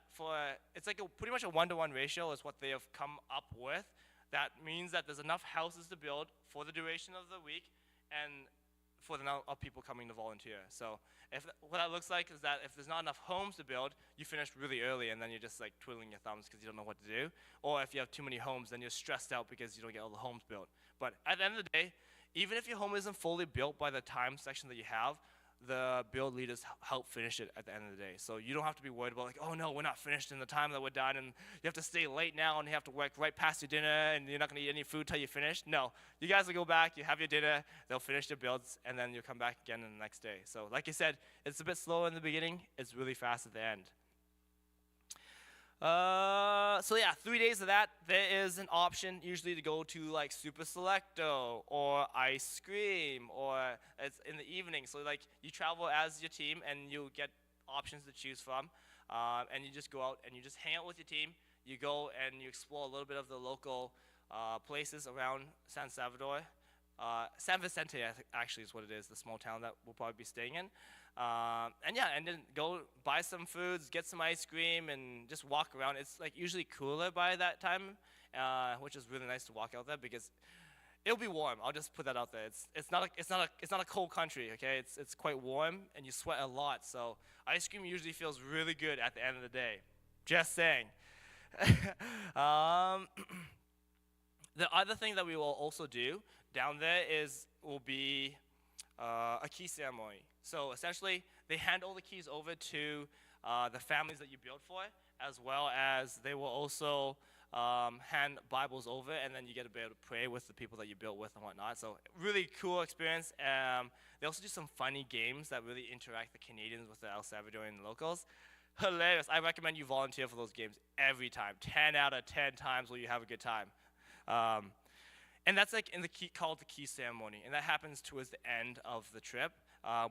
it's like pretty much a 1-to-1 ratio is what they have come up with. That means that there's enough houses to build for the duration of the week, and for the amount of people coming to volunteer. So what that looks like is that if there's not enough homes to build, you finish really early and then you're just like twiddling your thumbs because you don't know what to do. Or if you have too many homes, then you're stressed out because you don't get all the homes built. But at the end of the day, even if your home isn't fully built by the time section that you have, the build leaders help finish it at the end of the day. So you don't have to be worried about like, oh no, we're not finished in the time that we're done, and you have to stay late now, and you have to work right past your dinner, and you're not gonna eat any food till you finish. No, you guys will go back, you have your dinner, they'll finish their builds, and then you'll come back again the next day. So like I said, it's a bit slower in the beginning, it's really fast at the end. So yeah, 3 days of that, there is an option usually to go to like Super Selecto or ice cream, or it's in the evening. So like you travel as your team and you get options to choose from, and you just go out and you just hang out with your team. You go and you explore a little bit of the local places around San Salvador. San Vicente actually is what it is, the small town that we'll probably be staying in. And yeah, and then go buy some foods, get some ice cream, and just walk around. It's like usually cooler by that time, which is really nice to walk out there because it'll be warm. I'll just put that out there. It's not a cold country, okay? It's quite warm and you sweat a lot. So ice cream usually feels really good at the end of the day. Just saying. The other thing that we will also do down there will be a key ceremony. So essentially, they hand all the keys over to the families that you build for, as well as they will also hand Bibles over, and then you get to be able to pray with the people that you built with and whatnot. So really cool experience. They also do some funny games that really interact the Canadians with the El Salvadorian locals. Hilarious. I recommend you volunteer for those games every time. 10 out of 10 times will you have a good time. And that's like called the key ceremony, and that happens towards the end of the trip.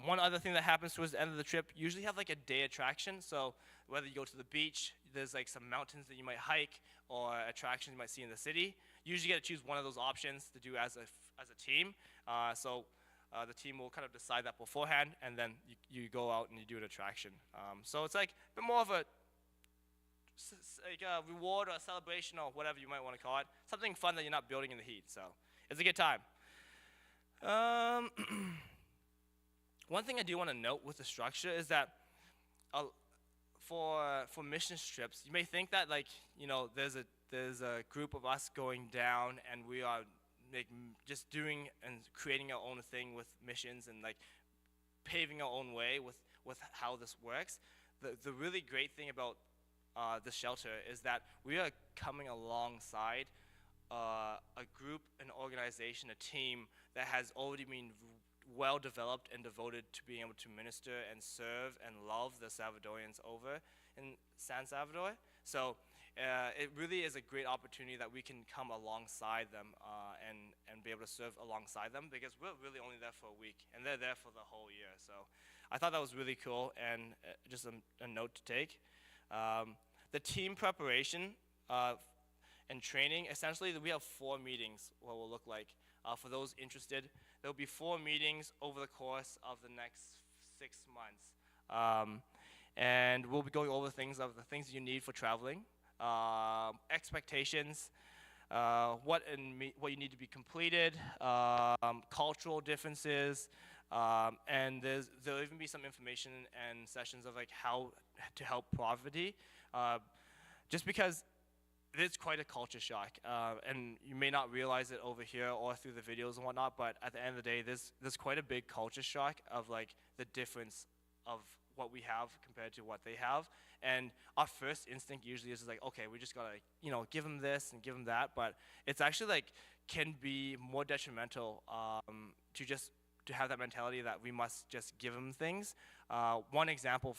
One other thing that happens towards the end of the trip, usually have like a day attraction. So whether you go to the beach, there's like some mountains that you might hike, or attractions you might see in the city. You usually get to choose one of those options to do as a team. So the team will kind of decide that beforehand, and then you go out and you do an attraction. So it's like a bit more of a reward or a celebration or whatever you might want to call it. Something fun that you're not building in the heat. So it's a good time. One thing I do want to note with the structure is that for mission trips, you may think that like, you know, there's a group of us going down and we are just doing and creating our own thing with missions and like paving our own way with how this works. The really great thing about the shelter is that we are coming alongside a group, an organization, a team that has already been well developed and devoted to being able to minister and serve and love the Salvadorians over in San Salvador. So it really is a great opportunity that we can come alongside them and be able to serve alongside them, because we're really only there for a week and they're there for the whole year. So I thought that was really cool, and just a note to take. The team preparation and training, essentially we have 4 meetings, what will look like. For those interested, there will be 4 meetings over the course of the next 6 months. And we'll be going over the things you need for traveling, expectations, what you need to be completed, cultural differences, and there'll even be some information and sessions of like how to help poverty, just because it's quite a culture shock, and you may not realize it over here or through the videos and whatnot, but at the end of the day, there's quite a big culture shock of like the difference of what we have compared to what they have. And our first instinct usually is like, okay, we just gotta, you know, give them this and give them that, but it's actually like can be more detrimental to have that mentality that we must just give them things. One example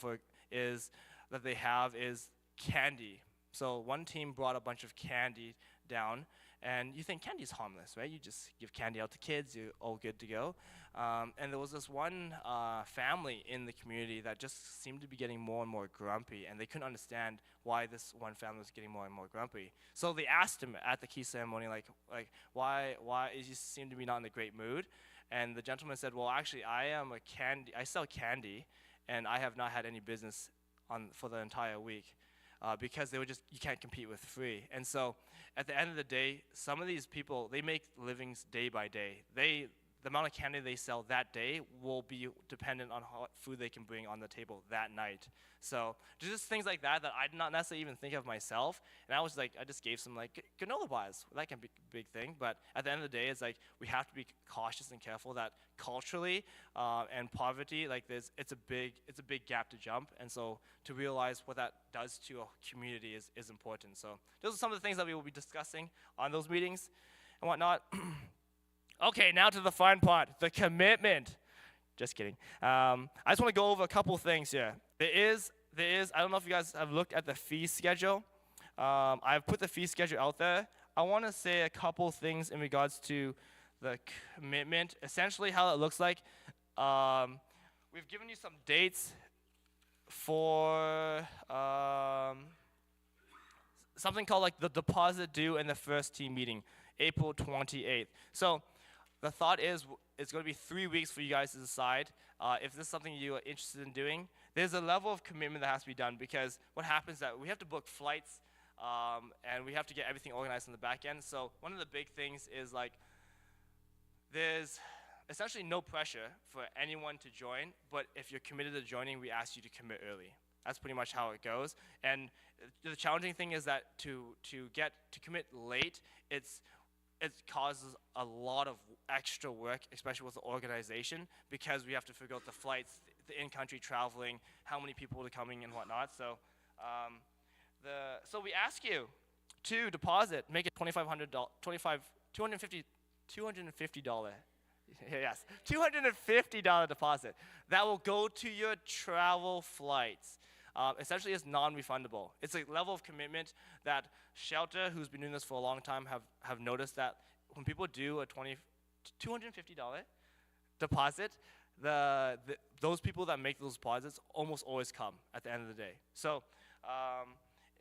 that they have is candy. So one team brought a bunch of candy down, and you think candy's harmless, right? You just give candy out to kids, you're all good to go. And there was this one family in the community that just seemed to be getting more and more grumpy, and they couldn't understand why this one family was getting more and more grumpy. So they asked him at the key ceremony, like why you just seem to be not in a great mood. And the gentleman said, well, actually, I sell candy, and I have not had any business for the entire week. Because you can't compete with free. And so at the end of the day, some of these people, they make livings day by day. the amount of candy they sell that day will be dependent on how food they can bring on the table that night. So just things like that I did not necessarily even think of myself. And I was like, I just gave some like granola bars. That can be a big thing. But at the end of the day, it's like we have to be cautious and careful that culturally and poverty, like it's a big gap to jump. And so to realize what that does to a community is important. So those are some of the things that we will be discussing on those meetings and whatnot. Okay, now to the fun part, the commitment. Just kidding. I just want to go over a couple things here. There is, I don't know if you guys have looked at the fee schedule. I've put the fee schedule out there. I want to say a couple things in regards to the commitment, essentially how it looks like. We've given you some dates for something called like the deposit due in the first team meeting, April 28th. So the thought is it's going to be 3 weeks for you guys to decide if this is something you are interested in doing. There's a level of commitment that has to be done because what happens is that we have to book flights and we have to get everything organized on the back end. So one of the big things is like there's essentially no pressure for anyone to join, but if you're committed to joining, we ask you to commit early. That's pretty much how it goes. And the challenging thing is that to commit late, it causes a lot of extra work, especially with the organization, because we have to figure out the flights, the in-country traveling, how many people are coming and whatnot. So, so we ask you to deposit, make it $250. Yes, $250 deposit. That will go to your travel flights. Essentially, it's non-refundable. It's a level of commitment that Shelter, who's been doing this for a long time, have noticed that when people do a $250 deposit, those people that make those deposits almost always come at the end of the day. So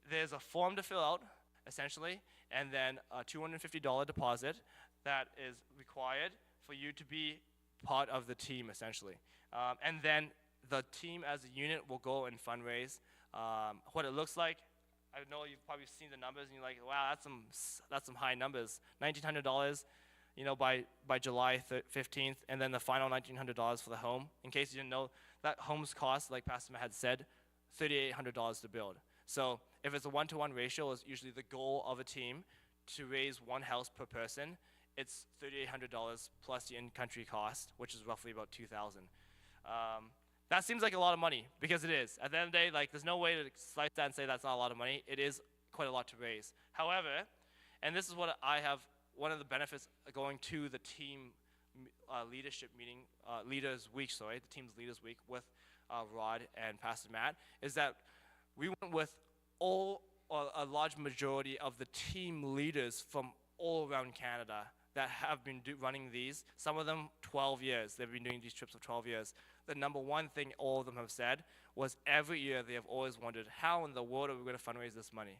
there's a form to fill out, essentially, and then a $250 deposit that is required for you to be part of the team, essentially. And then the team as a unit will go and fundraise. What it looks like, I know you've probably seen the numbers and you're like, wow, that's some high numbers. $1,900, by July 15th, and then the final $1,900 for the home. In case you didn't know, that home's cost, like Pastor Matt had said, $3,800 to build. So if it's a 1-to-1 ratio, it's usually the goal of a team to raise one house per person. It's $3,800 plus the in-country cost, which is roughly about $2,000. That seems like a lot of money, because it is. At the end of the day, like, there's no way to slice that and say that's not a lot of money. It is quite a lot to raise. However, and this is what I have, one of the benefits of going to the team leadership meeting, the team's leaders week with Rod and Pastor Matt, is that we went with a large majority of the team leaders from all around Canada that have been running these. Some of them 12 years. They've been doing these trips for 12 years. The number one thing all of them have said was every year they have always wondered, how in the world are we going to fundraise this money?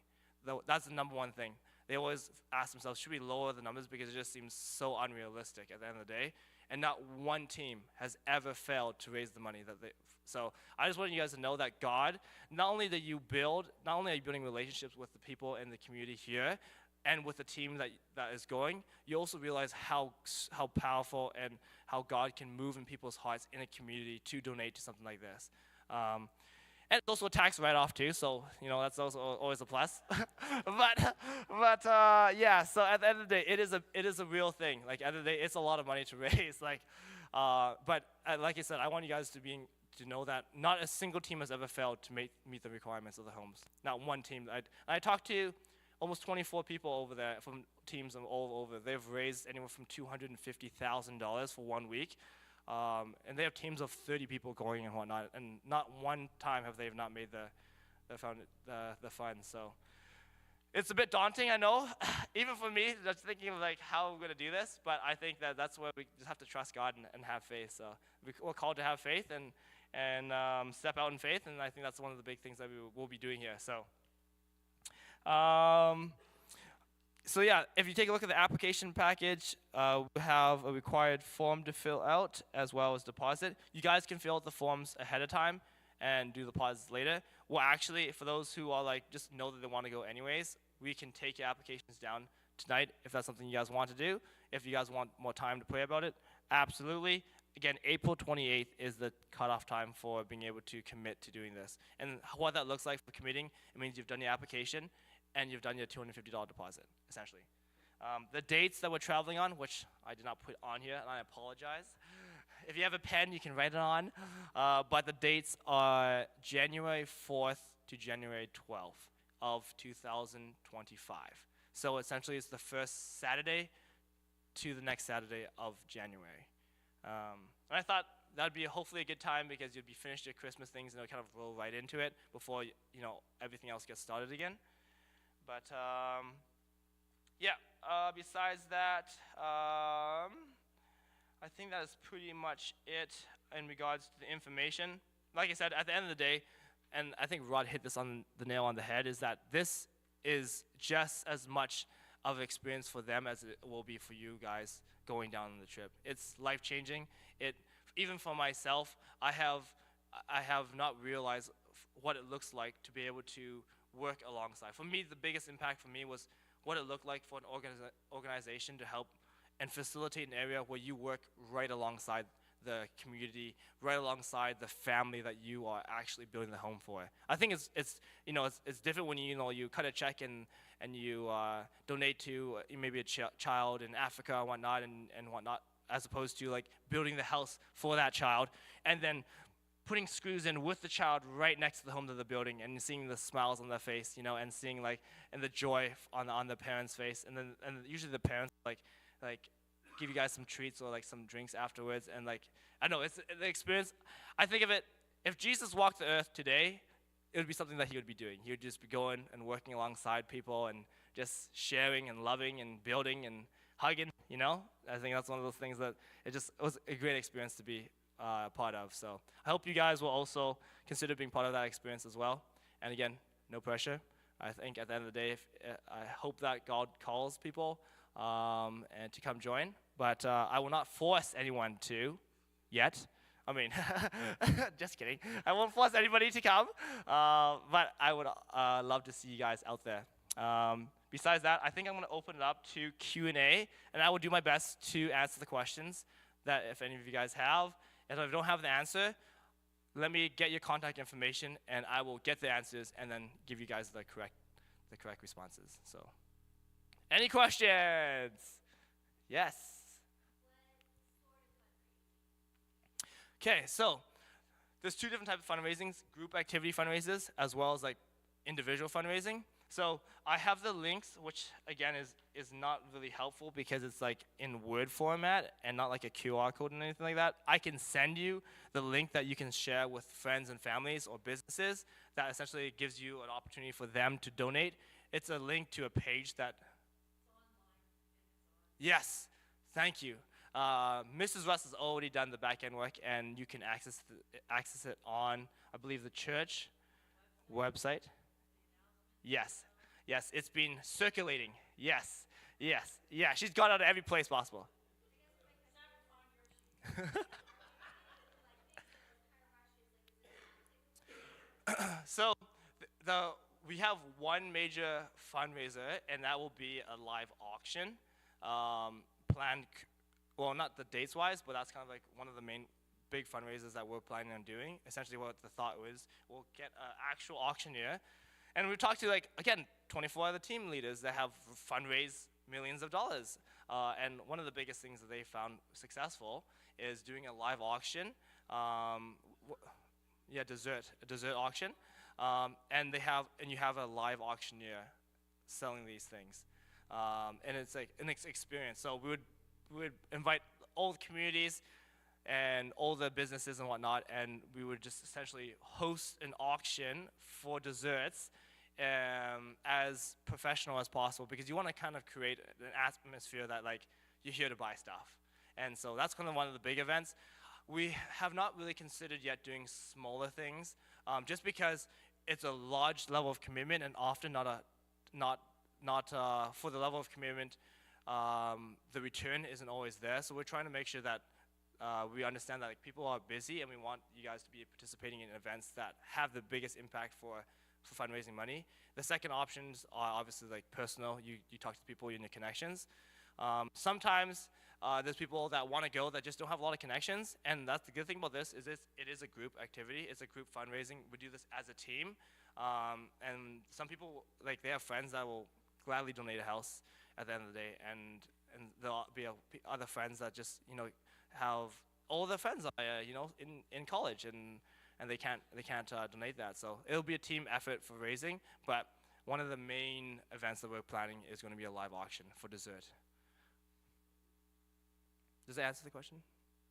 That's the number one thing. They always ask themselves, should we lower the numbers, because it just seems so unrealistic at the end of the day. And not one team has ever failed to raise the money that they. So I just want you guys to know that God, not only are you building relationships with the people in the community here, and with the team that is going, you also realize how powerful and how God can move in people's hearts in a community to donate to something like this. And it's also a tax write-off too, so that's also always a plus. but yeah. So at the end of the day, it is a real thing. Like at the end of the day, it's a lot of money to raise. Like I said, I want you guys to know that not a single team has ever failed to meet the requirements of the homes. Not one team. I talked to almost 24 people over there from teams all over. They've raised anywhere from $250,000 for 1 week. And they have teams of 30 people going and whatnot. And not one time have they not made the fund. So it's a bit daunting, I know, even for me, just thinking of like how we're going to do this. But I think that's where we just have to trust God and have faith. So we're called to have faith and step out in faith. And I think that's one of the big things that we will be doing here. So yeah, if you take a look at the application package, we have a required form to fill out as well as deposit. You guys can fill out the forms ahead of time and do the deposits later. Well, actually, for those who are like just know that they want to go anyways, we can take your applications down tonight if that's something you guys want to do. If you guys want more time to pray about it, Absolutely. Again, April 28th is the cutoff time for being able to commit to doing this. And what that looks like for committing, it means you've done your application and you've done your $250 deposit, essentially. The dates that we're traveling on, which I did not put on here, and I apologize. If you have a pen, you can write it on. But the dates are January 4th to January 12th of 2025. So essentially, it's the first Saturday to the next Saturday of January. And I thought that would be hopefully a good time because you'd be finished your Christmas things and it'll kind of roll right into it before everything else gets started again. But besides that, I think that is pretty much it in regards to the information. Like I said, at the end of the day, and I think Rod hit this on the nail on the head, is that this is just as much of an experience for them as it will be for you guys going down on the trip. It's life-changing. Even for myself, I have not realized what it looks like to be able to work alongside. For me, the biggest impact for me was what it looked like for an organization to help and facilitate an area where you work right alongside the community, right alongside the family that you are actually building the home for. I think it's different when you cut a check and you donate to maybe a child in Africa and whatnot as opposed to like building the house for that child and then putting screws in with the child right next to the home that they're building and seeing the smiles on their face, and seeing and the joy on the parents' face, and usually the parents like give you guys some treats or like some drinks afterwards, and I know it's the experience. I think of it, if Jesus walked the earth today, it would be something that he would be doing. He would just be going and working alongside people and just sharing and loving and building and hugging. I think that's one of those things that it was a great experience to be part of. So I hope you guys will also consider being part of that experience as well. And again, no pressure. I think at the end of the day, I hope that God calls people and to come join. But I will not force anyone to yet. I mean, just kidding. I won't force anybody to come. But I would love to see you guys out there. Besides that, I think I'm going to open it up to Q&A, and I will do my best to answer the questions that if any of you guys have. And if I don't have the answer, let me get your contact information, and I will get the answers and then give you guys the correct responses. So, any questions? Yes. Okay, so there's two different types of fundraisings: group activity fundraisers as well as like individual fundraising. So I have the links, which again is not really helpful because it's like in Word format and not like a QR code and anything like that. I can send you the link that you can share with friends and families or businesses that essentially gives you an opportunity for them to donate. It's a link to a page that. Yes, thank you. Mrs. Russ has already done the back end work, and you can access it on, I believe, the church website. Yes, it's been circulating. Yes, yeah, she's got out of every place possible. So we have one major fundraiser, and that will be a live auction planned. Well, not the dates-wise, but that's kind of like one of the main big fundraisers that we're planning on doing. Essentially what the thought was, we'll get an actual auctioneer. And we talked to, 24 other team leaders that have fundraised millions of dollars. And one of the biggest things that they found successful is doing a live auction. A dessert auction. And you have a live auctioneer selling these things. And it's like an experience. So we would invite all the communities and all the businesses and whatnot, and we would just essentially host an auction for desserts as professional as possible, because you want to kind of create an atmosphere that you're here to buy stuff. And so that's kind of one of the big events. We have not really considered yet doing smaller things, just because it's a large level of commitment, and often not for the level of commitment, the return isn't always there. So we're trying to make sure that we understand that people are busy, and we want you guys to be participating in events that have the biggest impact for fundraising money. The second options are obviously personal. You talk to people in your connections. Sometimes there's people that want to go that just don't have a lot of connections, and that's the good thing about this is it is a group activity. It's a group fundraising. We do this as a team, and some people like they have friends that will gladly donate a house at the end of the day, and there'll be other friends that just have all their friends in college and they can't donate that. So it'll be a team effort for raising, but one of the main events that we're planning is going to be a live auction for dessert. Does that answer the question?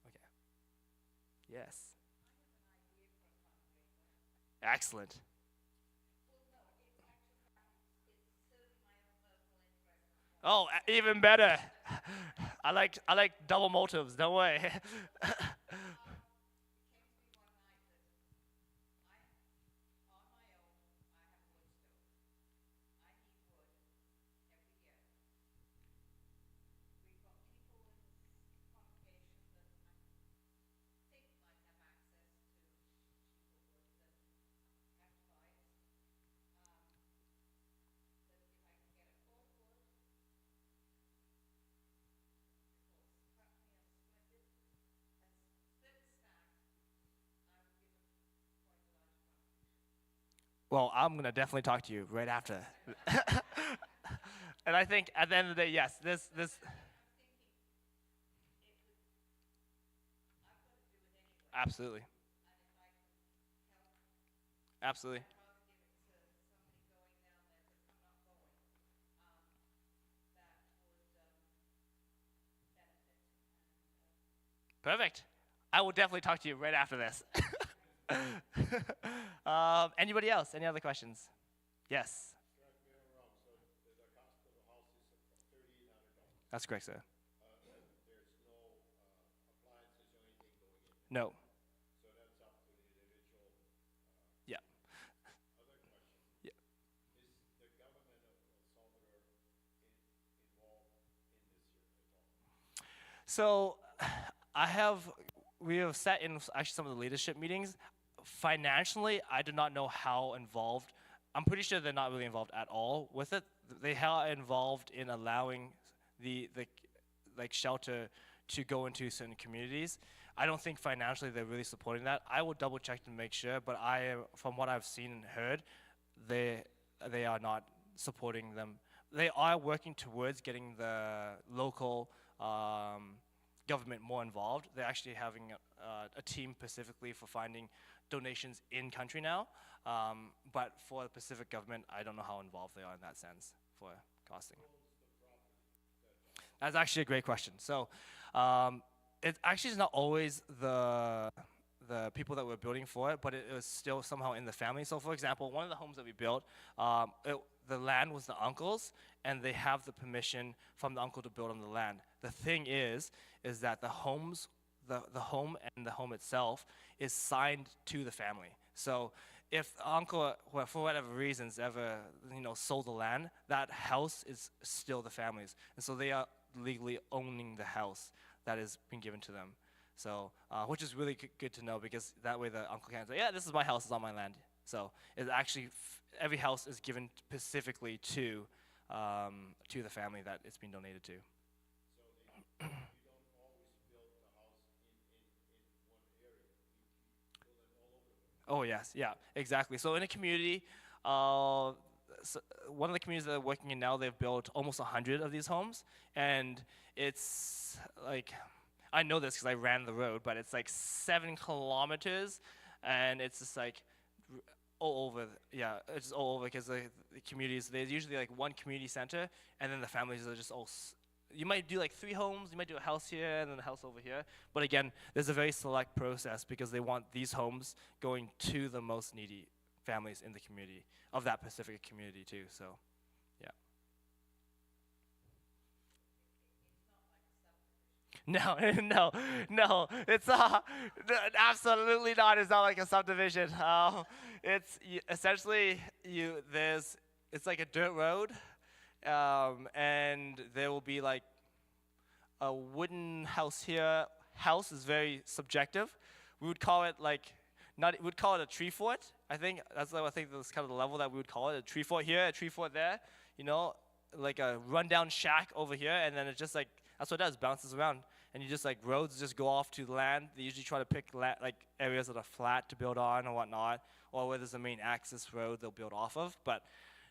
Okay. Yes. Excellent. Oh, even better. I like double motives. Don't worry. Well, I'm gonna definitely talk to you right after. And I think at the end of the day, yes, this. Absolutely. Absolutely. Perfect. I will definitely talk to you right after this. Anybody else? Any other questions? Yes. That's correct, sir. No. Yeah. Yeah. So, we have sat in actually some of the leadership meetings. Financially, I do not know how involved. I'm pretty sure they're not really involved at all with it. They are involved in allowing the shelter to go into certain communities. I don't think financially they're really supporting that. I will double check to make sure, but from what I've seen and heard, they are not supporting them. They are working towards getting the local government more involved. They're actually having a team specifically for finding donations in country now. But for the Pacific government, I don't know how involved they are in that sense for costing. That's actually a great question. So it actually is not always the people that we're building for it, but it was still somehow in the family. So for example, one of the homes that we built, the land was the uncle's, and they have the permission from the uncle to build on the land. The thing is that the home and the home itself is signed to the family. So if the uncle, for whatever reasons, ever sold the land, that house is still the family's, and so they are legally owning the house that has been given to them. So, which is really good to know, because that way the uncle can't say, yeah, this is my house, it's on my land. So it's actually, every house is given specifically to the family that it's been donated to. So you don't always build the house in one area. You build it all over the place. Oh yes, yeah, exactly. So in a community, so one of the communities that they're working in now, they've built almost 100 of these homes, and it's like, I know this because I ran the road, but it's like 7 kilometers, and it's just like all over. Yeah, it's just all over, because the communities, there's usually like one community center, and then the families are just all. You might do like 3 homes, you might do a house here and then a house over here, but again, there's a very select process because they want these homes going to the most needy families in the community, of that Pacific community too, so, yeah. No, no, it's absolutely not. It's not like a subdivision. Essentially, it's like a dirt road, and there will be like a wooden house here. House is very subjective. We would call it we'd call it a tree fort. I think that's kind of the level that we would call it, a tree fort here, a tree fort there, like a rundown shack over here, and then it just like that's what it does, bounces around, and you just like roads just go off to land. They usually try to pick like areas that are flat to build on or whatnot, or where there's a main access road they'll build off of. But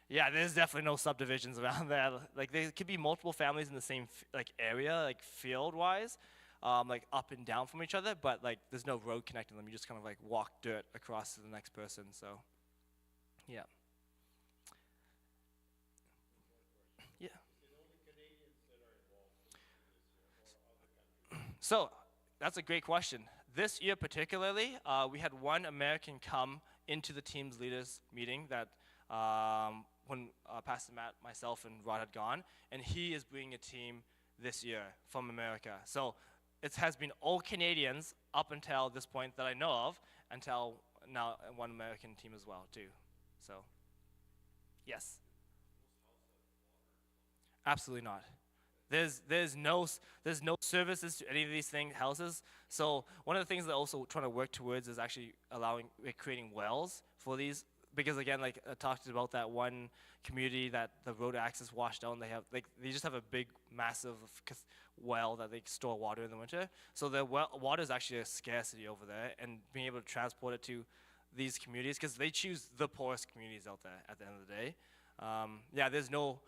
yeah, there's definitely no subdivisions around there. Like there could be multiple families in the same like area, like field wise, like up and down from each other, but like there's no road connecting them. You just kind of like walk dirt across to the next person. So yeah. Yeah. So that's a great question. This year particularly, we had one American come into the team's leaders meeting that when Pastor Matt, myself, and Rod had gone, and he is bringing a team this year from America. So it has been all Canadians up until this point that I know of, until now one American team as well too. So yes. Absolutely not. There's no services to any of these houses. So one of the things that also trying to work towards is actually creating wells for these, because again, like I talked about that one community that the road access washed out, and they just have a big massive well that they store water in the winter. So the water is actually a scarcity over there, and being able to transport it to these communities, because they choose the poorest communities out there at the end of the day. Yeah, there's no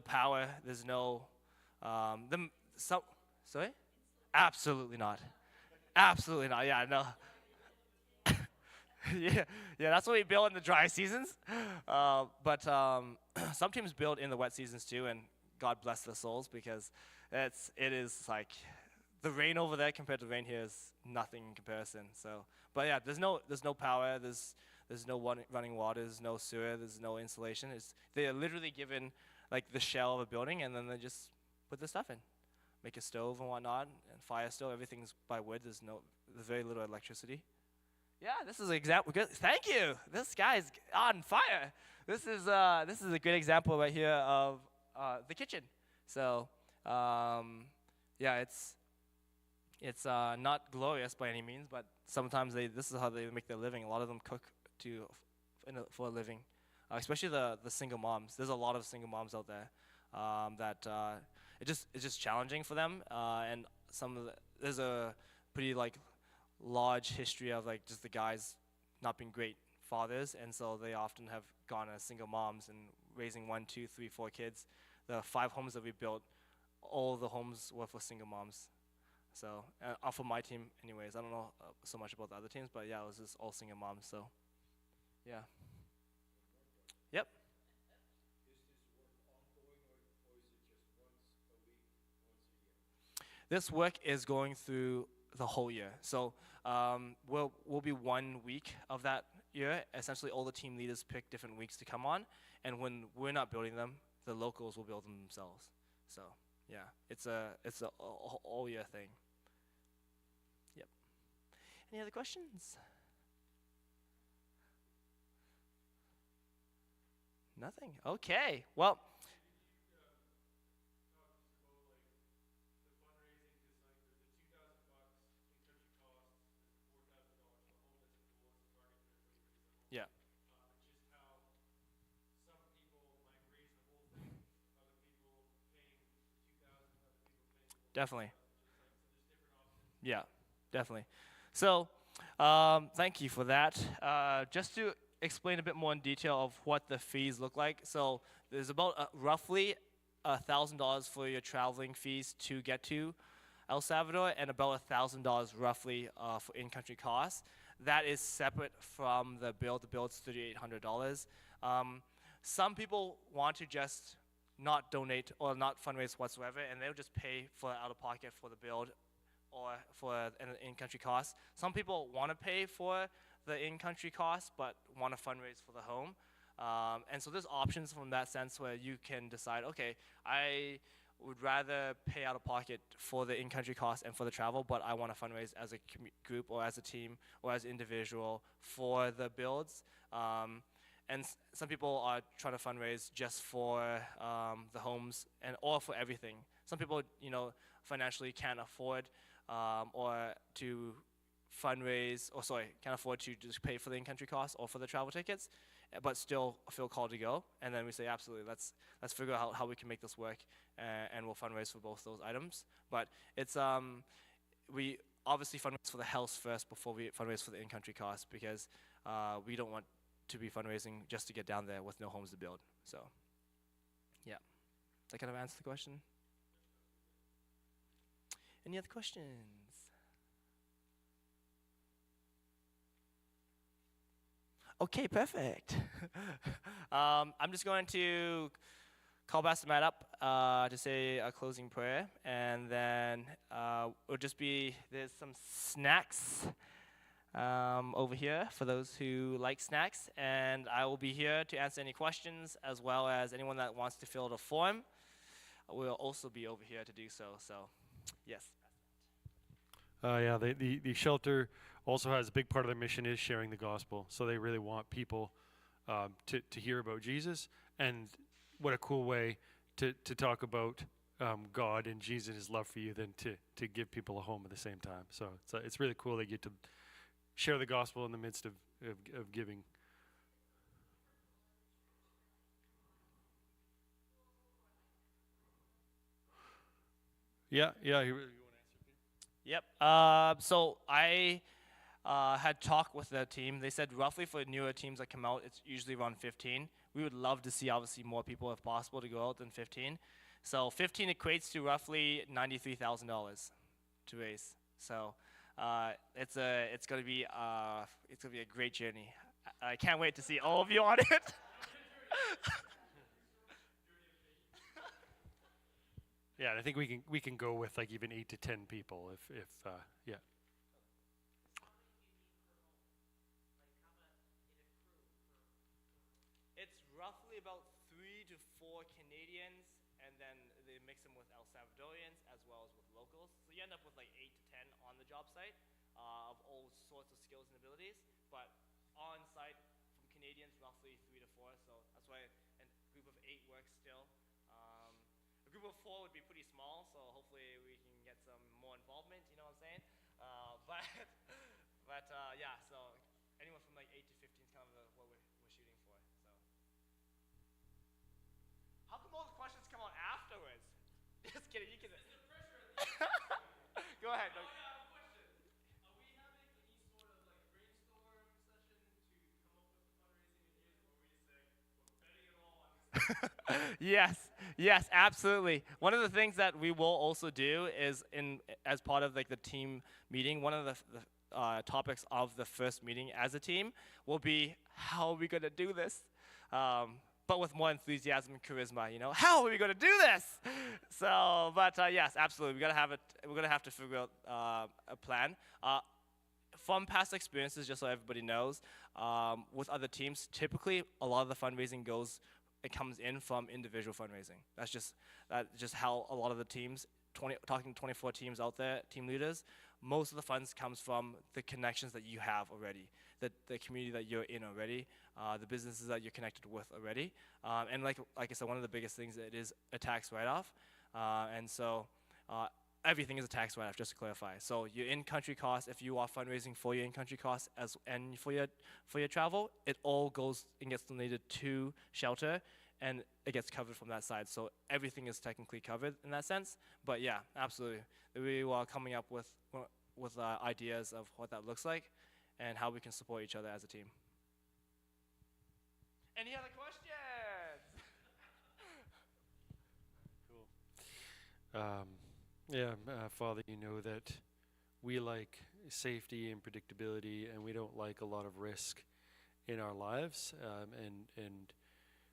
power. There's no sorry? Absolutely not. Absolutely not. Yeah, no. yeah, that's what we build in the dry seasons. But some teams build in the wet seasons too, and God bless their souls, because it is like the rain over there compared to rain here is nothing in comparison. So, but yeah, there's no power. There's no running water. There's no sewer. There's no insulation. They are literally given like the shell of a building, and then they just put the stuff in, make a stove and whatnot, and fire still. Everything's by wood. There's very little electricity. Yeah, this is an example. Good. Thank you. This guy's on fire. This is a good example right here of the kitchen. So yeah, it's not glorious by any means, but sometimes this is how they make their living. A lot of them cook for a living, especially the single moms. There's a lot of single moms out there that it's just challenging for them, and there's a pretty like large history of like just the guys not being great fathers, and so they often have gone as single moms and raising 1, 2, 3, 4 kids. The 5 homes that we built, all the homes were for single moms. So for my team anyways, I don't know so much about the other teams, but yeah, it was just all single moms. So yeah. Yep. This work is going through the whole year. So we'll be 1 week of that year. Essentially, all the team leaders pick different weeks to come on, and when we're not building them, the locals will build them themselves. So yeah, it's a all year thing. Yep. Any other questions? Nothing. Okay. Well. Yeah. Definitely. Yeah, definitely. So, thank you for that. Just to explain a bit more in detail of what the fees look like. So, there's about roughly $1,000 for your traveling fees to get to El Salvador, and about $1,000 roughly for in-country costs. That is separate from the bill. The bill is $3,800. Some people want to just not donate or not fundraise whatsoever, and they'll just pay for out-of-pocket for the build or for an in-country cost. Some people want to pay for the in-country cost but want to fundraise for the home. And so there's options from that sense where you can decide, okay, I would rather pay out-of-pocket for the in-country cost and for the travel, but I want to fundraise as a group or as a team or as an individual for the builds. And some people are trying to fundraise just for the homes or for everything. Some people, financially can't afford or to fundraise, can't afford to just pay for the in-country costs or for the travel tickets. but still feel called to go. And then we say, absolutely, let's figure out how we can make this work, and we'll fundraise for both those items. But it's we obviously fundraise for the house first before we fundraise for the in-country costs, because we don't want to be fundraising just to get down there with no homes to build. So, yeah, that kind of answer the question. Any other questions? Okay, perfect. I'm just going to call Pastor Matt up to say a closing prayer, and then it'll just be, there's some snacks over here for those who like snacks, and I will be here to answer any questions, as well as anyone that wants to fill out a form will also be over here to do so. So, yes. Yeah, the shelter also has a big part of their mission is sharing the gospel. So they really want people to hear about Jesus, and what a cool way to talk about God and Jesus and His love for you than to give people a home at the same time. So it's really cool they get to share the gospel in the midst of giving. Yeah. Yep. So I had talked with the team. They said roughly for newer teams that come out, it's usually around 15. We would love to see obviously more people if possible to go out than 15. So 15 equates to roughly $93,000 to raise. So it's gonna be a great journey. I can't wait to see all of you on it. Yeah, and I think we can go with like even 8 to 10 people if yeah. It's roughly about 3 to 4 Canadians, and then they mix them with El Salvadorians as well as with locals. So you end up with like 8 to 10 on the job site of all sorts of skills and abilities. But on site from Canadians, roughly 3 to 4. So that's why a group of 8 works still. A group of 4 would be pretty small, so hopefully we can get some more involvement. You know what I'm saying? But yeah. So anyone from like 8 to 15 is kind of what we're shooting for. So how come all the questions come out afterwards? Just kidding. You can. Go ahead. Doug. Yes, absolutely. One of the things that we will also do is as part of like the team meeting, one of the topics of the first meeting as a team will be how are we going to do this, but with more enthusiasm and charisma. You know, how are we going to do this? So, but yes, absolutely, we're gonna have to figure out a plan. From past experiences, just so everybody knows, with other teams, typically a lot of the fundraising comes in from individual fundraising. That's just how a lot of the teams, talking to 24 teams out there, team leaders, most of the funds comes from the connections that you have already, the community that you're in already, the businesses that you're connected with already, and like I said, one of the biggest things, it is a tax write-off, and so everything is a tax write-off, just to clarify. So your in-country costs, if you are fundraising for your in-country costs and for your travel, it all goes and gets donated to shelter, and it gets covered from that side. So everything is technically covered in that sense. But yeah, absolutely, we are coming up with ideas of what that looks like and how we can support each other as a team. Any other questions? Cool. Yeah, Father, you know that we like safety and predictability, and we don't like a lot of risk in our lives, and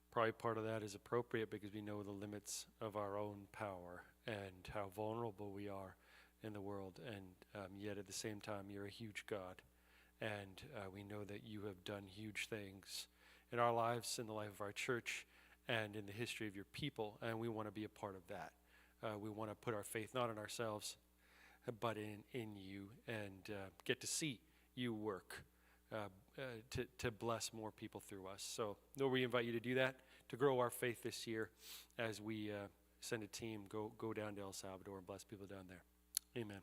probably part of that is appropriate because we know the limits of our own power and how vulnerable we are in the world, and yet at the same time you're a huge God, and we know that you have done huge things in our lives, in the life of our church, and in the history of your people, and we want to be a part of that. We want to put our faith not in ourselves, but in you, and get to see you work to bless more people through us. So, Lord, we invite you to do that, to grow our faith this year as we send a team, go down to El Salvador and bless people down there. Amen.